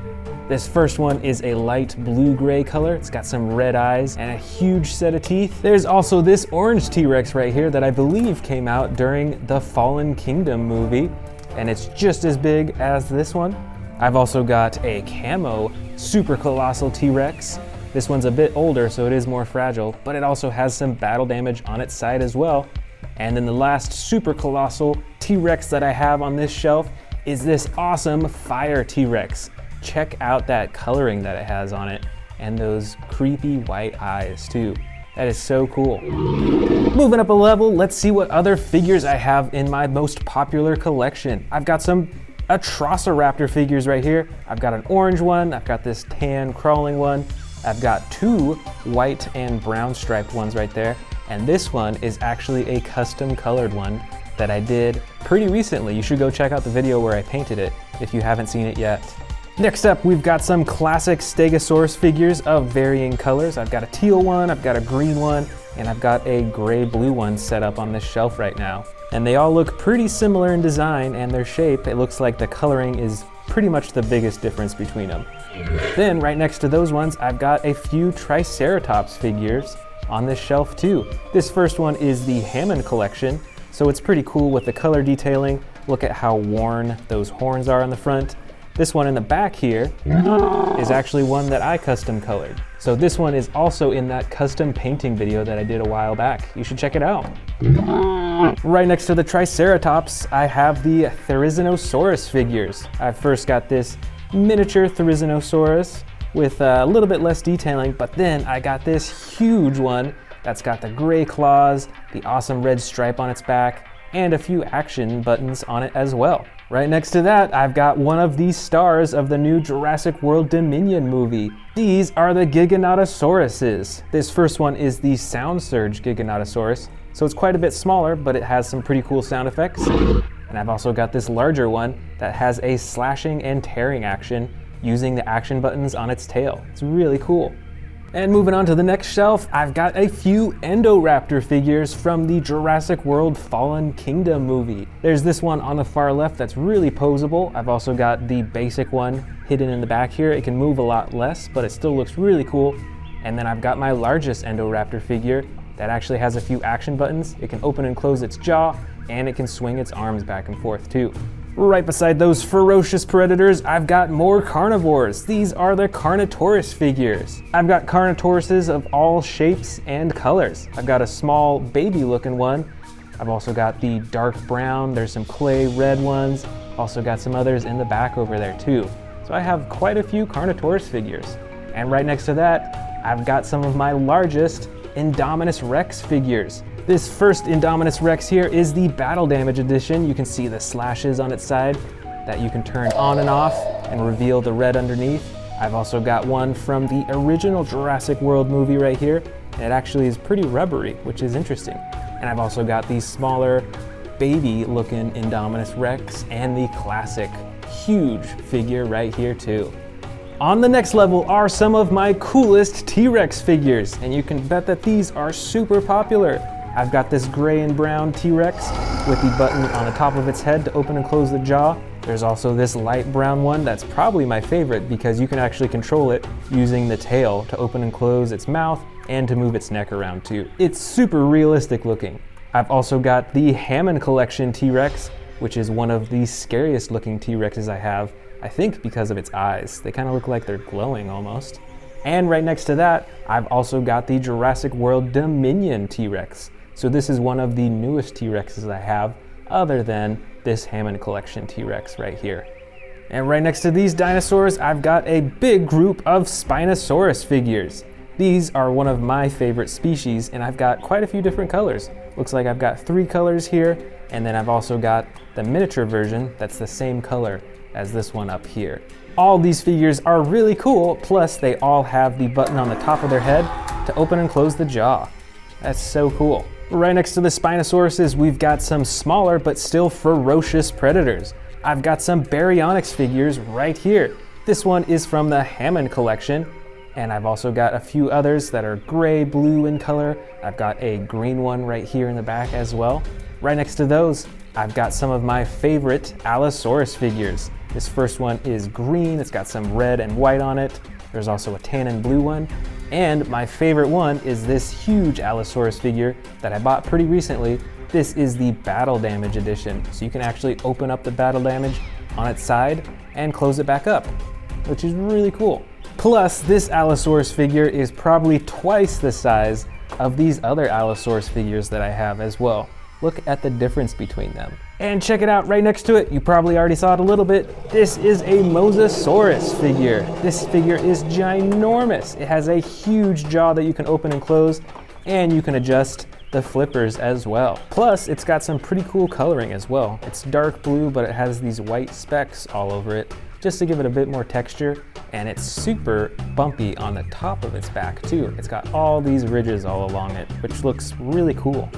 This first one is a light blue-gray color. It's got some red eyes and a huge set of teeth. There's also this orange T-Rex right here that I believe came out during the Fallen Kingdom movie, and it's just as big as this one. I've also got a camo super colossal T-Rex. This one's a bit older, so it is more fragile, but it also has some battle damage on its side as well. And then the last super colossal T-Rex that I have on this shelf is this awesome Fire T-Rex. Check out that coloring that it has on it and those creepy white eyes too. That is so cool. Moving up a level, let's see what other figures I have in my most popular collection. I've got some Atrociraptor figures right here. I've got an orange one, I've got this tan crawling one, I've got 2 white and brown striped ones right there, and this one is actually a custom colored one that I did pretty recently. You should go check out the video where I painted it if you haven't seen it yet. Next up, we've got some classic Stegosaurus figures of varying colors. I've got a teal one, I've got a green one, and I've got a gray-blue one set up on this shelf right now. And they all look pretty similar in design and their shape. It looks like the coloring is pretty much the biggest difference between them. Then right next to those ones, I've got a few Triceratops figures on this shelf too. This first one is the Hammond collection, so it's pretty cool with the color detailing. Look at how worn those horns are on the front. This one in the back here is actually one that I custom colored. So this one is also in that custom painting video that I did a while back. You should check it out. Right next to the Triceratops, I have the Therizinosaurus figures. I've first got this miniature Therizinosaurus with a little bit less detailing, but then I got this huge one that's got the gray claws, the awesome red stripe on its back, and a few action buttons on it as well. Right next to that, I've got one of the stars of the new Jurassic World Dominion movie. These are the Gigantosauruses. This first one is the Sound Surge Gigantosauros, so it's quite a bit smaller, but it has some pretty cool sound effects. And I've also got this larger one that has a slashing and tearing action using the action buttons on its tail. It's really cool. And moving on to the next shelf, I've got a few Endoraptor figures from the Jurassic World Fallen Kingdom movie. There's this one on the far left that's really posable. I've also got the basic one hidden in the back here. It can move a lot less, but it still looks really cool. And then I've got my largest Endoraptor figure that actually has a few action buttons. It can open and close its jaw, and it can swing its arms back and forth too. Right beside those ferocious predators, I've got more carnivores. These are the Carnotaurus figures. I've got Carnotauruses of all shapes and colors. I've got a small baby looking one. I've also got the dark brown, there's some clay red ones. Also got some others in the back over there too. So I have quite a few Carnotaurus figures. And right next to that, I've got some of my largest Indominus Rex figures. This first Indominus Rex here is the Battle Damage Edition. You can see the slashes on its side that you can turn on and off and reveal the red underneath. I've also got one from the original Jurassic World movie right here. And it actually is pretty rubbery, which is interesting. And I've also got the smaller baby looking Indominus Rex and the classic huge figure right here too. On the next level are some of my coolest T-Rex figures, and you can bet that these are super popular. I've got this gray and brown T-Rex with the button on the top of its head to open and close the jaw, There's also this light brown one that's probably my favorite because you can actually control it using the tail to open and close its mouth and to move its neck around too. It's super realistic looking. I've also got the Hammond Collection T-Rex, which is one of the scariest looking T-Rexes I have, I think because of its eyes. They kind of look like they're glowing almost. And right next to that, I've also got the Jurassic World Dominion T-Rex. So this is one of the newest T-Rexes I have, other than this Hammond Collection T-Rex right here. And right next to these dinosaurs, I've got a big group of Spinosaurus figures. These are one of my favorite species, and I've got quite a few different colors. Looks like I've got 3 colors here, and then I've also got the miniature version that's the same color as this one up here. All these figures are really cool, plus they all have the button on the top of their head to open and close the jaw. That's so cool. Right next to the Spinosauruses, we've got some smaller but still ferocious predators. I've got some Baryonyx figures right here. This one is from the Hammond Collection, and I've also got a few others that are gray, blue in color. I've got a green one right here in the back as well. Right next to those, I've got some of my favorite Allosaurus figures. This first one is green, it's got some red and white on it. There's also a tan and blue one. And my favorite one is this huge Allosaurus figure that I bought pretty recently. This is the Battle Damage edition. So you can actually open up the Battle Damage on its side and close it back up, which is really cool. Plus, this Allosaurus figure is probably twice the size of these other Allosaurus figures that I have as well. Look at the difference between them. And check it out right next to it. You probably already saw it a little bit. This is a Mosasaurus figure. This figure is ginormous. It has a huge jaw that you can open and close, and you can adjust the flippers as well. Plus, it's got some pretty cool coloring as well. It's dark blue, but it has these white specks all over it, just to give it a bit more texture, and it's super bumpy on the top of its back too. It's got all these ridges all along it, which looks really cool.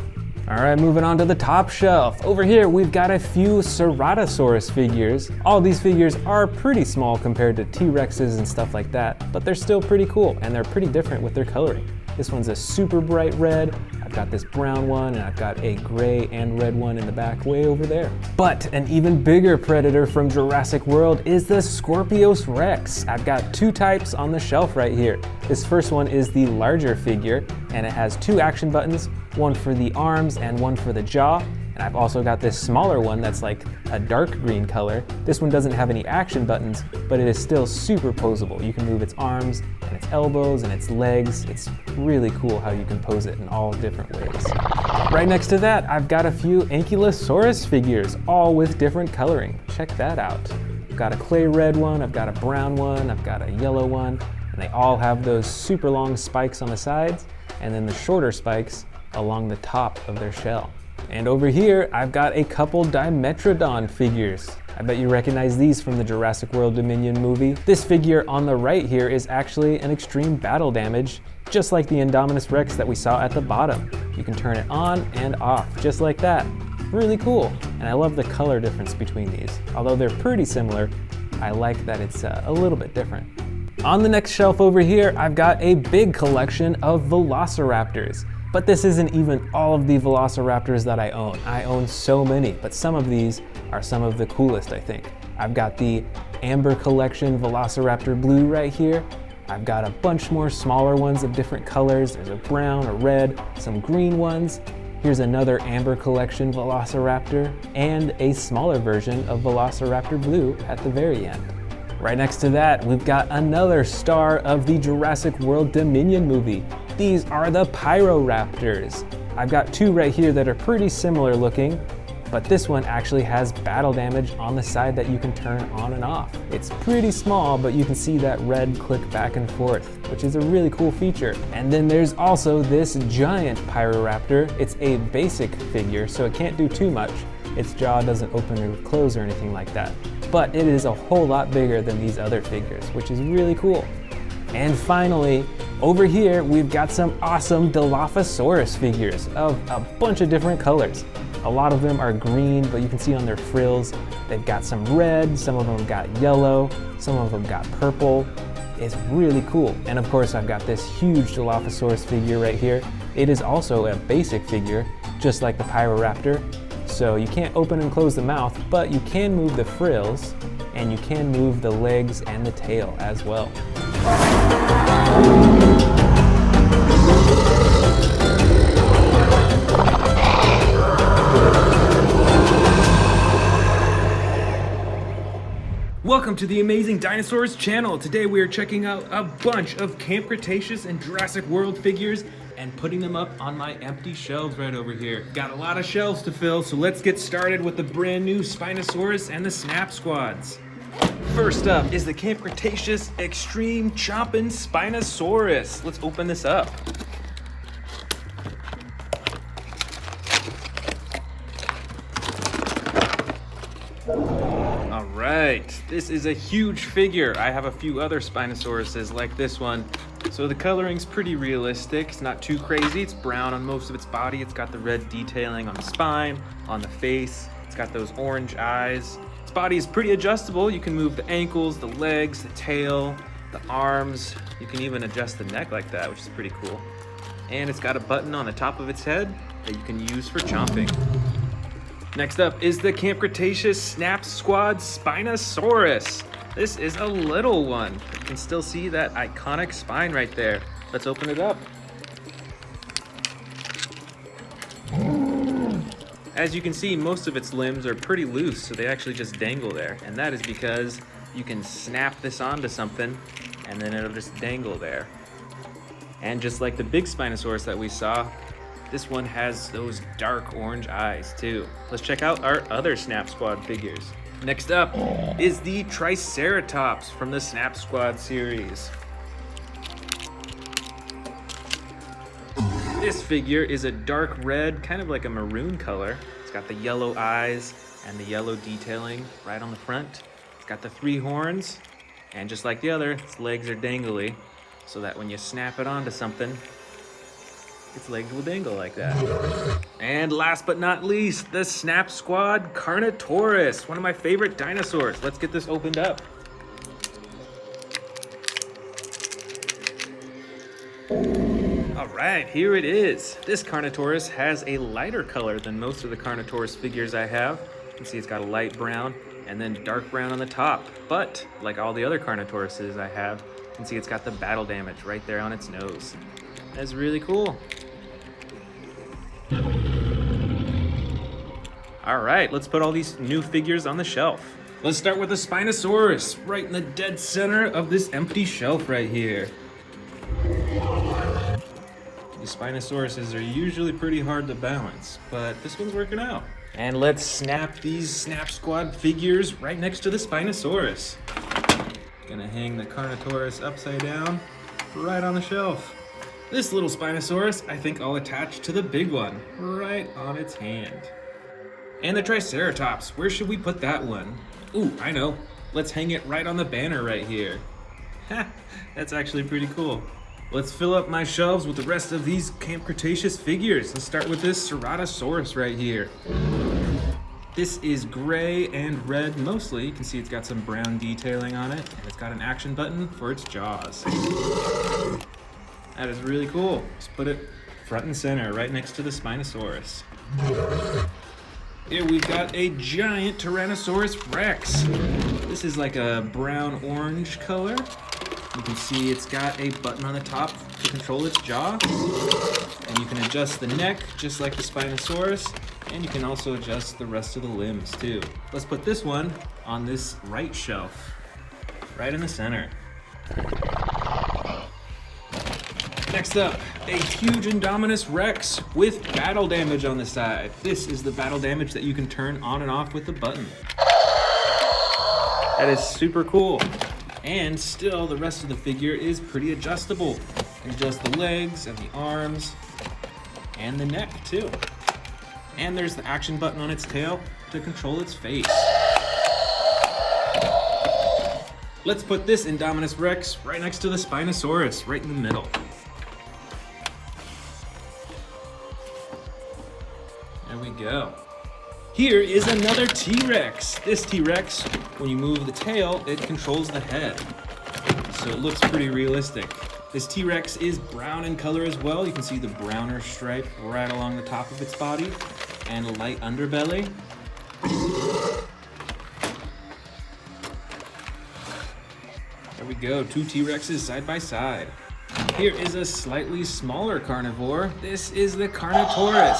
All right, moving on to the top shelf. Over here, we've got a few Ceratosaurus figures. All these figures are pretty small compared to T-Rexes and stuff like that, but they're still pretty cool, and they're pretty different with their coloring. This one's a super bright red. I've got this brown one, and I've got a gray and red one in the back way over there. But an even bigger predator from Jurassic World is the Scorpius Rex. I've got 2 types on the shelf right here. This first one is the larger figure, and it has 2 action buttons, one for the arms and one for the jaw. And I've also got this smaller one that's like a dark green color. This one doesn't have any action buttons, but it is still super posable. You can move its arms and its elbows and its legs. It's really cool how you can pose it in all different ways. Right next to that, I've got a few Ankylosaurus figures, all with different coloring. Check that out. I've got a clay red one, I've got a brown one, I've got a yellow one, and they all have those super long spikes on the sides, and then the shorter spikes along the top of their shell. And over here, I've got a couple Dimetrodon figures. I bet you recognize these from the Jurassic World Dominion movie. This figure on the right here is actually an extreme battle damage, just like the Indominus Rex that we saw at the bottom. You can turn it on and off, just like that. Really cool. And I love the color difference between these. Although they're pretty similar, I like that it's a little bit different. On the next shelf over here, I've got a big collection of Velociraptors. But this isn't even all of the Velociraptors that I own. I own so many, but some of these are some of the coolest, I think. I've got the Amber Collection Velociraptor Blue right here. I've got a bunch more smaller ones of different colors. There's a brown, a red, some green ones. Here's another Amber Collection Velociraptor and a smaller version of Velociraptor Blue at the very end. Right next to that, we've got another star of the Jurassic World Dominion movie. These are the Pyroraptors. I've got 2 right here that are pretty similar looking, but this one actually has battle damage on the side that you can turn on and off. It's pretty small, but you can see that red click back and forth, which is a really cool feature. And then there's also this giant Pyroraptor. It's a basic figure, so it can't do too much. Its jaw doesn't open or close or anything like that. But it is a whole lot bigger than these other figures, which is really cool. And finally, over here, we've got some awesome Dilophosaurus figures of a bunch of different colors. A lot of them are green, but you can see on their frills, they've got some red, some of them got yellow, some of them got purple. It's really cool. And of course, I've got this huge Dilophosaurus figure right here. It is also a basic figure, just like the Pyroraptor. So you can't open and close the mouth, but you can move the frills, and you can move the legs and the tail as well. Welcome to the Amazing Dinosaurs channel. Today we are checking out a bunch of Camp Cretaceous and Jurassic World figures and putting them up on my empty shelves right over here. Got a lot of shelves to fill, so let's get started with the brand new Spinosaurus and the Snap Squads. First up is the Camp Cretaceous Extreme Chompin' Spinosaurus. Let's open this up. Alright, this is a huge figure. I have a few other Spinosauruses like this one. So the coloring's pretty realistic. It's not too crazy. It's brown on most of its body. It's got the red detailing on the spine, on the face. It's got those orange eyes. Its body is pretty adjustable. You can move the ankles, the legs, the tail, the arms. You can even adjust the neck like that, which is pretty cool. And it's got a button on the top of its head that you can use for chomping. Next up is the Camp Cretaceous Snap Squad Spinosaurus. This is a little one. You can still see that iconic spine right there. Let's open it up. As you can see, most of its limbs are pretty loose, so they actually just dangle there. And that is because you can snap this onto something and then it'll just dangle there. And just like the big Spinosaurus that we saw, this one has those dark orange eyes too. Let's check out our other Snap Squad figures. Next up is the Triceratops from the Snap Squad series. This figure is a dark red, kind of like a maroon color. It's got the yellow eyes and the yellow detailing right on the front. It's got the 3 horns, and just like the other, its legs are dangly, so that when you snap it onto something, its legs will dangle like that. And last but not least, the Snap Squad Carnotaurus, one of my favorite dinosaurs. Let's get this opened up. All right, here it is. This Carnotaurus has a lighter color than most of the Carnotaurus figures I have. You can see it's got a light brown and then dark brown on the top. But like all the other Carnotauruses I have, you can see it's got the battle damage right there on its nose. That's really cool. All right, let's put all these new figures on the shelf. Let's start with the Spinosaurus, right in the dead center of this empty shelf right here. These Spinosauruses are usually pretty hard to balance, but this one's working out. And let's snap these Snap Squad figures right next to the Spinosaurus. Gonna hang the Carnotaurus upside down, right on the shelf. This little Spinosaurus, I think I'll attach to the big one, right on its hand. And the Triceratops, where should we put that one? Ooh, I know. Let's hang it right on the banner right here. Ha, that's actually pretty cool. Let's fill up my shelves with the rest of these Camp Cretaceous figures. Let's start with this Ceratosaurus right here. This is gray and red mostly. You can see it's got some brown detailing on it, and it's got an action button for its jaws. That is really cool. Just put it front and center, right next to the Spinosaurus. Here we've got a giant Tyrannosaurus Rex. This is like a brown-orange color. You can see it's got a button on the top to control its jaw. And you can adjust the neck, just like the Spinosaurus. And you can also adjust the rest of the limbs, too. Let's put this one on this right shelf, right in the center. Next up, a huge Indominus Rex with battle damage on the side. This is the battle damage that you can turn on and off with the button. That is super cool. And still, the rest of the figure is pretty adjustable. You can adjust the legs and the arms and the neck too. And there's the action button on its tail to control its face. Let's put this Indominus Rex right next to the Spinosaurus, right in the middle. There we go. Here is another T-Rex. This T-Rex, when you move the tail, it controls the head. So it looks pretty realistic. This T-Rex is brown in color as well. You can see the browner stripe right along the top of its body. and light underbelly. There we go, 2 T-Rexes side by side. Here is a slightly smaller carnivore. This is the Carnotaurus.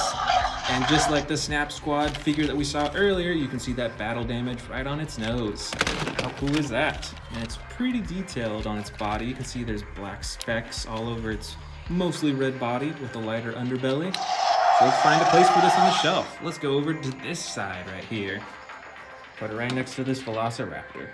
And just like the Snap Squad figure that we saw earlier, you can see that battle damage right on its nose. How cool is that? And it's pretty detailed on its body. You can see there's black specks all over its mostly red body with a lighter underbelly. So let's find a place for this on the shelf. Let's go over to this side right here. Put it right next to this Velociraptor.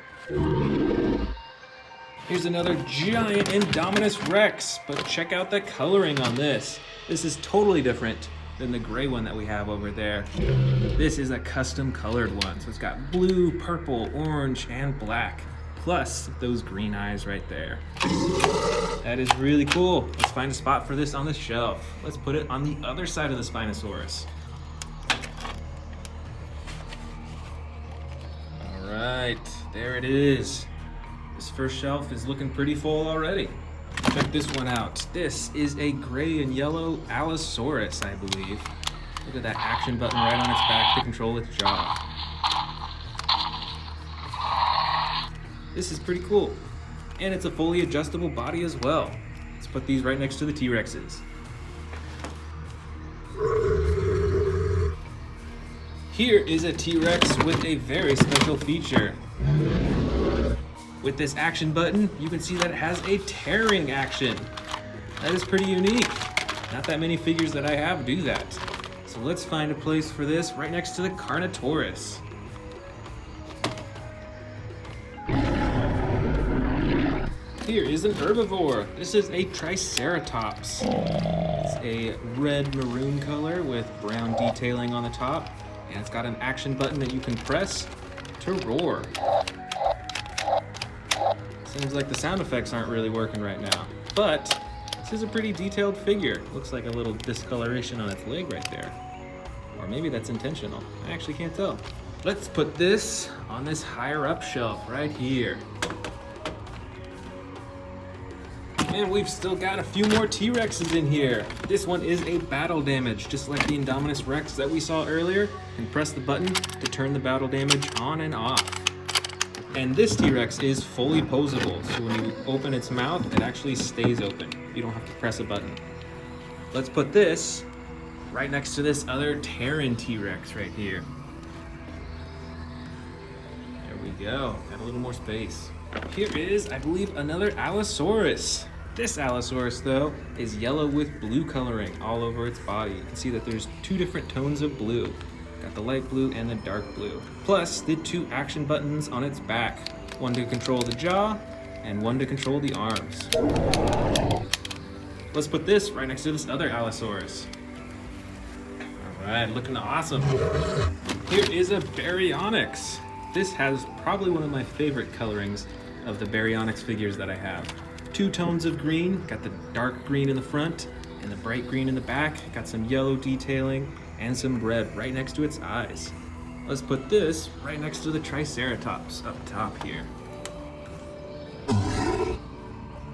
Here's another giant Indominus Rex, but check out the coloring on this. This is totally different than the gray one that we have over there. This is a custom colored one, so it's got blue, purple, orange, and black, plus those green eyes right there. That is really cool. Let's find a spot for this on the shelf. Let's put it on the other side of the Spinosaurus. All right, there it is. This first shelf is looking pretty full already. Check this one out. This is a gray and yellow Allosaurus, I believe. Look at that action button right on its back to control its jaw. This is pretty cool. And it's a fully adjustable body as well. Let's put these right next to the T-Rexes. Here is a T-Rex with a very special feature. With this action button, you can see that it has a tearing action. That is pretty unique. Not that many figures that I have do that. So let's find a place for this right next to the Carnotaurus. Here is an herbivore. This is a Triceratops. It's a red maroon color with brown detailing on the top, and it's got an action button that you can press to roar. Seems like the sound effects aren't really working right now, but this is a pretty detailed figure. Looks like a little discoloration on its leg right there. Or maybe that's intentional. I actually can't tell. Let's put this on this higher up shelf right here. And we've still got a few more T-Rexes in here. This one is a battle damage, just like the Indominus Rex that we saw earlier. And press the button to turn the battle damage on and off. And this T-Rex is fully posable, so when you open its mouth, it actually stays open. You don't have to press a button. Let's put this right next to this other Terran T-Rex right here. There we go, got a little more space. Here is, I believe, another Allosaurus. This Allosaurus, though, is yellow with blue coloring all over its body. You can see that there's 2 different tones of blue. Got the light blue and the dark blue. Plus the 2 action buttons on its back. One to control the jaw and one to control the arms. Let's put this right next to this other Allosaurus. All right, looking awesome. Here is a Baryonyx. This has probably one of my favorite colorings of the Baryonyx figures that I have. 2 tones of green, got the dark green in the front and the bright green in the back. Got some yellow detailing and some red right next to its eyes. Let's put this right next to the Triceratops up top here.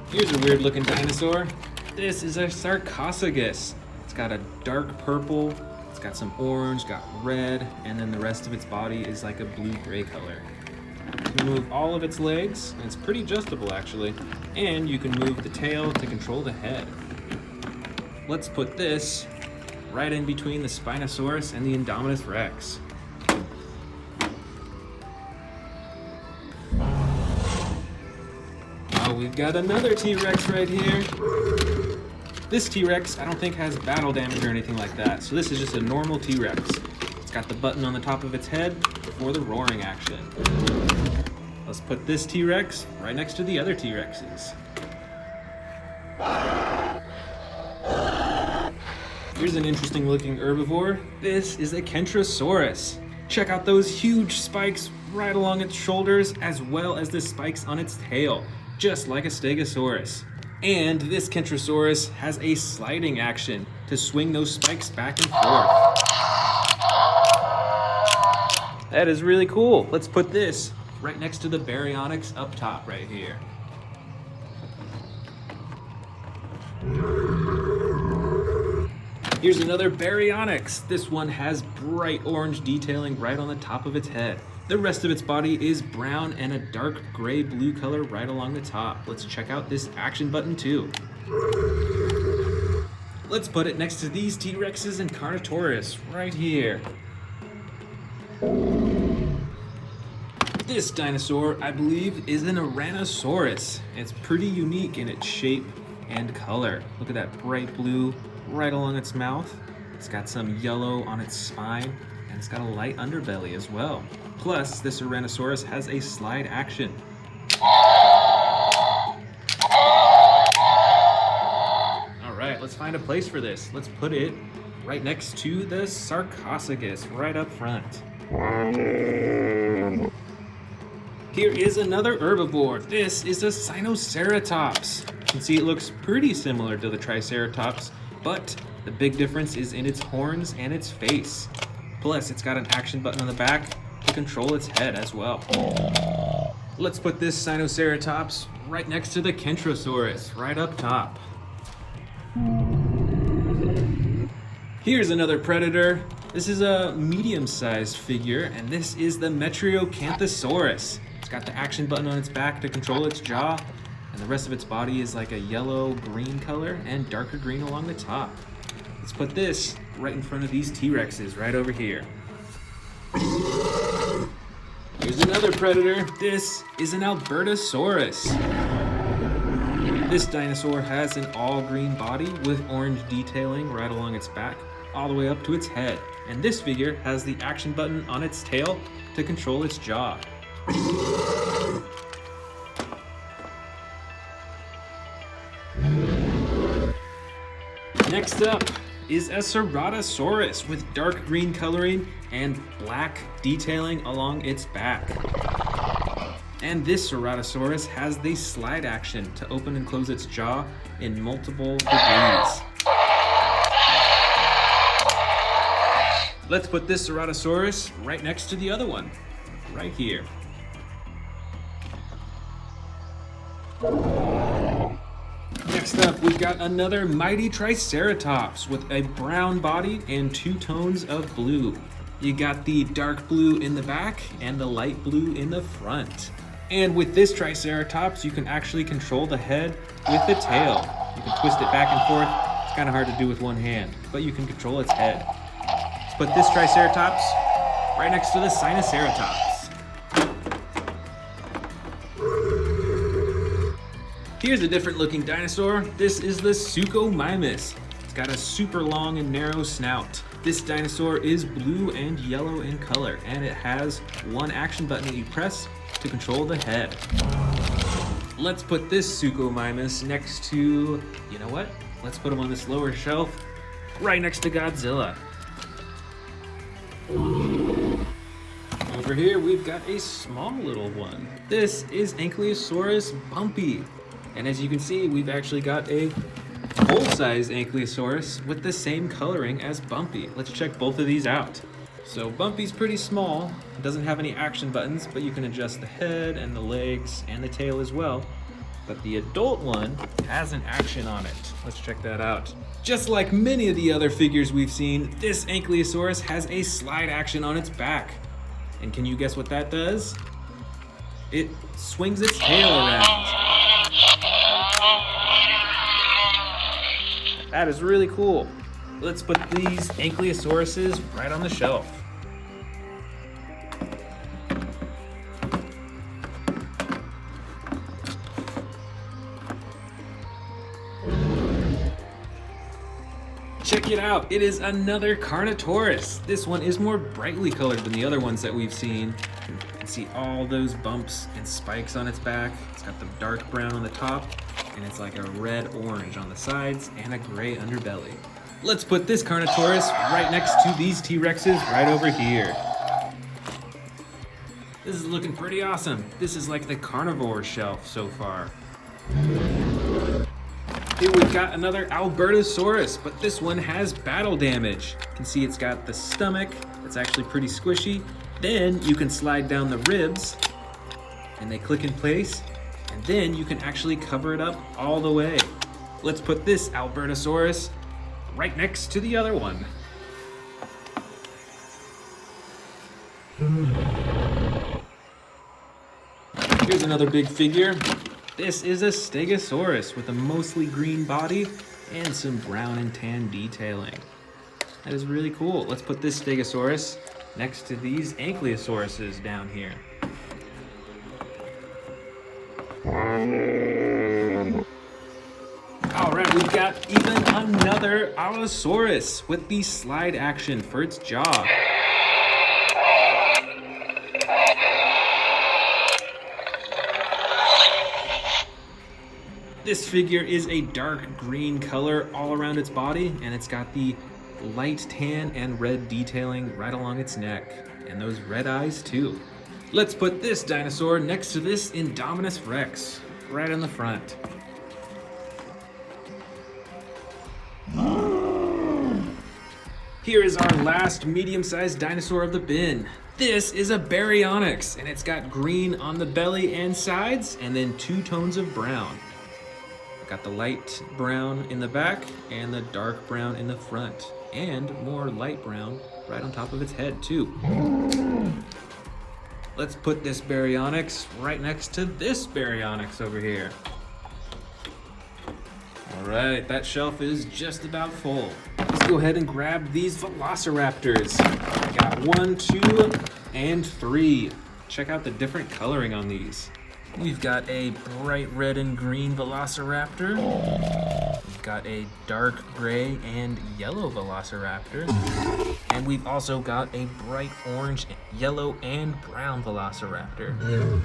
Here's a weird looking dinosaur. This is a Sarcophagus. It's got a dark purple, it's got some orange, got red, and then the rest of its body is like a blue-gray color. You can move all of its legs, and it's pretty adjustable actually, and you can move the tail to control the head. Let's put this right in between the Spinosaurus and the Indominus Rex. Oh, we've got another T-Rex right here. This T-Rex I don't think has battle damage or anything like that, so this is just a normal T-Rex. It's got the button on the top of its head for the roaring action. Let's put this T-Rex right next to the other T-Rexes. Here's an interesting looking herbivore. This is a Kentrosaurus. Check out those huge spikes right along its shoulders, as well as the spikes on its tail, just like a Stegosaurus. And this Kentrosaurus has a sliding action to swing those spikes back and forth. That is really cool. Let's put this right next to the Baryonyx up top right here. Here's another Baryonyx. This one has bright orange detailing right on the top of its head. The rest of its body is brown and a dark gray blue color right along the top. Let's check out this action button too. Let's put it next to these T-Rexes and Carnotaurus right here. This dinosaur, I believe, is an Tyrannosaurus. It's pretty unique in its shape and color. Look at that bright blue right along its mouth. It's got some yellow on its spine, and it's got a light underbelly as well. Plus, this Tyrannosaurus has a slide action. All right, let's find a place for this. Let's put it right next to the Sarcophagus, right up front. Here is another herbivore. This is a Spinosaurus. You can see it looks pretty similar to the Triceratops, but the big difference is in its horns and its face. Plus, it's got an action button on the back to control its head as well. Let's put this Spinosaurus right next to the Kentrosaurus, right up top. Here's another predator. This is a medium-sized figure, and this is the Metriacanthosaurus. It's got the action button on its back to control its jaw, and the rest of its body is like a yellow-green color and darker green along the top. Let's put this right in front of these T-Rexes right over here. Here's another predator. This is an Albertosaurus. This dinosaur has an all-green body with orange detailing right along its back, all the way up to its head. And this figure has the action button on its tail to control its jaw. Next up is a Ceratosaurus with dark green coloring and black detailing along its back. And this Ceratosaurus has the slide action to open and close its jaw in multiple degrees. Let's put this Ceratosaurus right next to the other one, right here. Next up, we've got another mighty Triceratops with a brown body and two tones of blue. You got the dark blue in the back and the light blue in the front. And with this Triceratops, you can actually control the head with the tail. You can twist it back and forth. It's kind of hard to do with one hand, but you can control its head. Let's put this Triceratops right next to the Spinosaurus. Here's a different looking dinosaur. This is the Suchomimus. It's got a super long and narrow snout. This dinosaur is blue and yellow in color, and it has one action button that you press to control the head. Let's put this Suchomimus next to, you know what? Let's put him on this lower shelf, right next to Godzilla. Over here, we've got a small little one. This is Ankylosaurus bumpy. And as you can see, we've actually got a full-size Ankylosaurus with the same coloring as Bumpy. Let's check both of these out. So Bumpy's pretty small, it doesn't have any action buttons, but you can adjust the head and the legs and the tail as well. But the adult one has an action on it. Let's check that out. Just like many of the other figures we've seen, this Ankylosaurus has a slide action on its back. And can you guess what that does? It swings its tail around. That is really cool. Let's put these Ankylosauruses right on the shelf. Check it out, it is another Carnotaurus. This one is more brightly colored than the other ones that we've seen. You can see all those bumps and spikes on its back. It's got the dark brown on the top, and it's like a red-orange on the sides and a gray underbelly. Let's put this Carnotaurus right next to these T-Rexes right over here. This is looking pretty awesome. This is like the carnivore shelf so far. Here we've got another Albertosaurus, but this one has battle damage. You can see it's got the stomach that's actually pretty squishy. Then you can slide down the ribs and they click in place. And then you can actually cover it up all the way. Let's put this Albertosaurus right next to the other one. Here's another big figure. This is a Stegosaurus with a mostly green body and some brown and tan detailing. That is really cool. Let's put this Stegosaurus next to these Ankylosaurus down here. All right, we've got even another Allosaurus with the slide action for its jaw. This figure is a dark green color all around its body, and it's got the light tan and red detailing right along its neck, and those red eyes too. Let's put this dinosaur next to this Indominus Rex, right in the front. Here is our last medium-sized dinosaur of the bin. This is a Baryonyx, and it's got green on the belly and sides, and then 2 tones of brown. Got the light brown in the back and the dark brown in the front, and more light brown right on top of its head too. Let's put this Baryonyx right next to this Baryonyx over here. All right, that shelf is just about full. Let's go ahead and grab these Velociraptors. I got 1, 2, and 3. Check out the different coloring on these. We've got a bright red and green Velociraptor. We've got a dark gray and yellow Velociraptor. And we've also got a bright orange, yellow, and brown Velociraptor.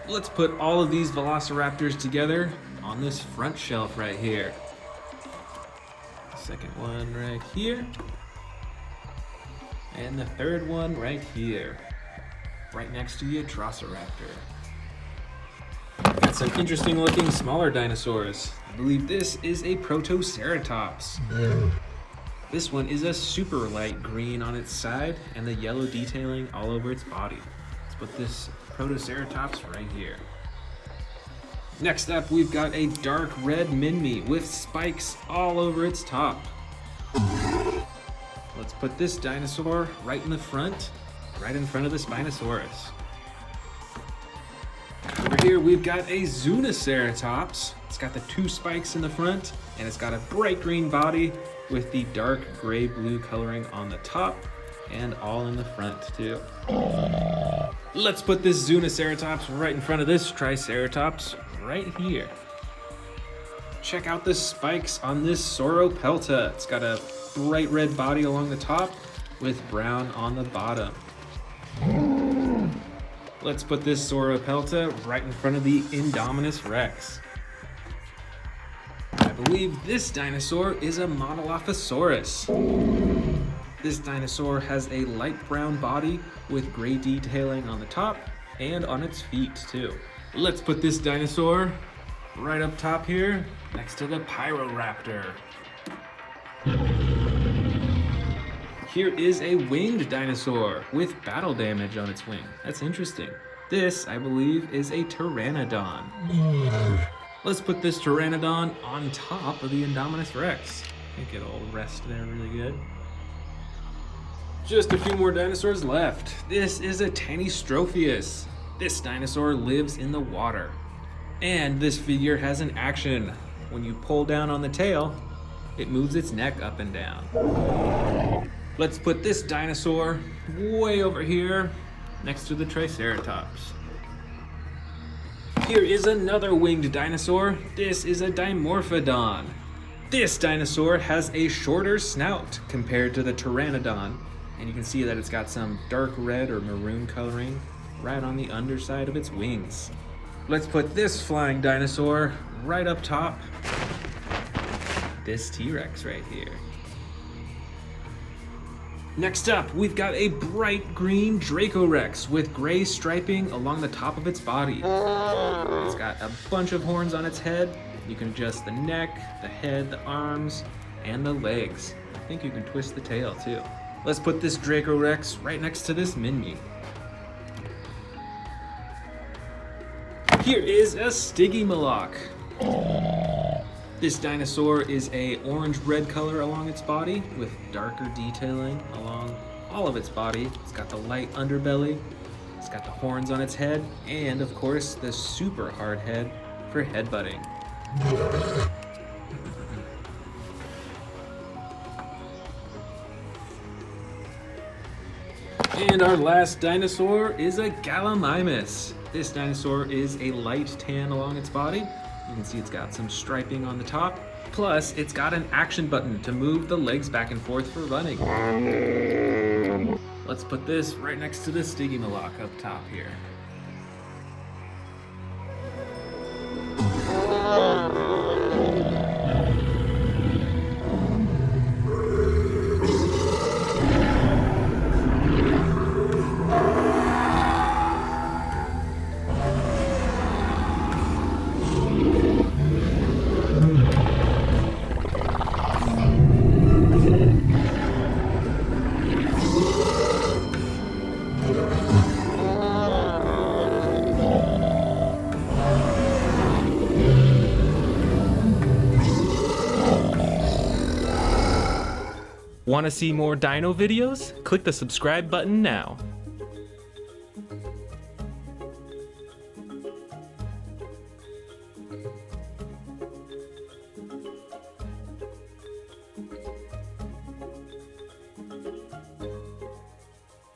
Let's put all of these Velociraptors together on this front shelf right here. Second one right here. And the third one right here. Right next to the Atrociraptor. Got some interesting looking smaller dinosaurs. I believe this is a Protoceratops. This one is a super light green on its side and the yellow detailing all over its body. Let's put this Protoceratops right here. Next up, we've got a dark red Minmi with spikes all over its top. Let's put this dinosaur right in the front, right in front of the Spinosaurus. Over here, we've got a Zuniceratops. It's got the 2 spikes in the front, and it's got a bright green body with the dark gray-blue coloring on the top, and all in the front, too. Let's put this Zuniceratops right in front of this Triceratops right here. Check out the spikes on this Sauropelta. It's got a bright red body along the top with brown on the bottom. Let's put this Sauropelta right in front of the Indominus Rex. I believe this dinosaur is a Monolophosaurus. This dinosaur has a light brown body with gray detailing on the top and on its feet too. Let's put this dinosaur right up top here next to the Pyroraptor. Here is a winged dinosaur with battle damage on its wing. That's interesting. This, I believe, is a Pteranodon. Let's put this Pteranodon on top of the Indominus Rex. I think it'll rest there really good. Just a few more dinosaurs left. This is a Tanystropheus. This dinosaur lives in the water. And this figure has an action. When you pull down on the tail, it moves its neck up and down. Let's put this dinosaur way over here next to the Triceratops. Here is another winged dinosaur. This is a Dimorphodon. This dinosaur has a shorter snout compared to the Pteranodon, and you can see that it's got some dark red or maroon coloring right on the underside of its wings. Let's put this flying dinosaur right up top. This T-Rex right here. Next up, we've got a bright green Dracorex with gray striping along the top of its body. It's got a bunch of horns on its head. You can adjust the neck, the head, the arms, and the legs. I think you can twist the tail too. Let's put this Dracorex right next to this Minmi. Here is a Stygimoloch. This dinosaur is a orange-red color along its body with darker detailing along all of its body. It's got the light underbelly, it's got the horns on its head, and of course the super hard head for headbutting. And our last dinosaur is a Gallimimus. This dinosaur is a light tan along its body. You can see it's got some striping on the top. Plus, it's got an action button to move the legs back and forth for running. Let's put this right next to the Stygimoloch up top here. Want to see more dino videos? Click the subscribe button now.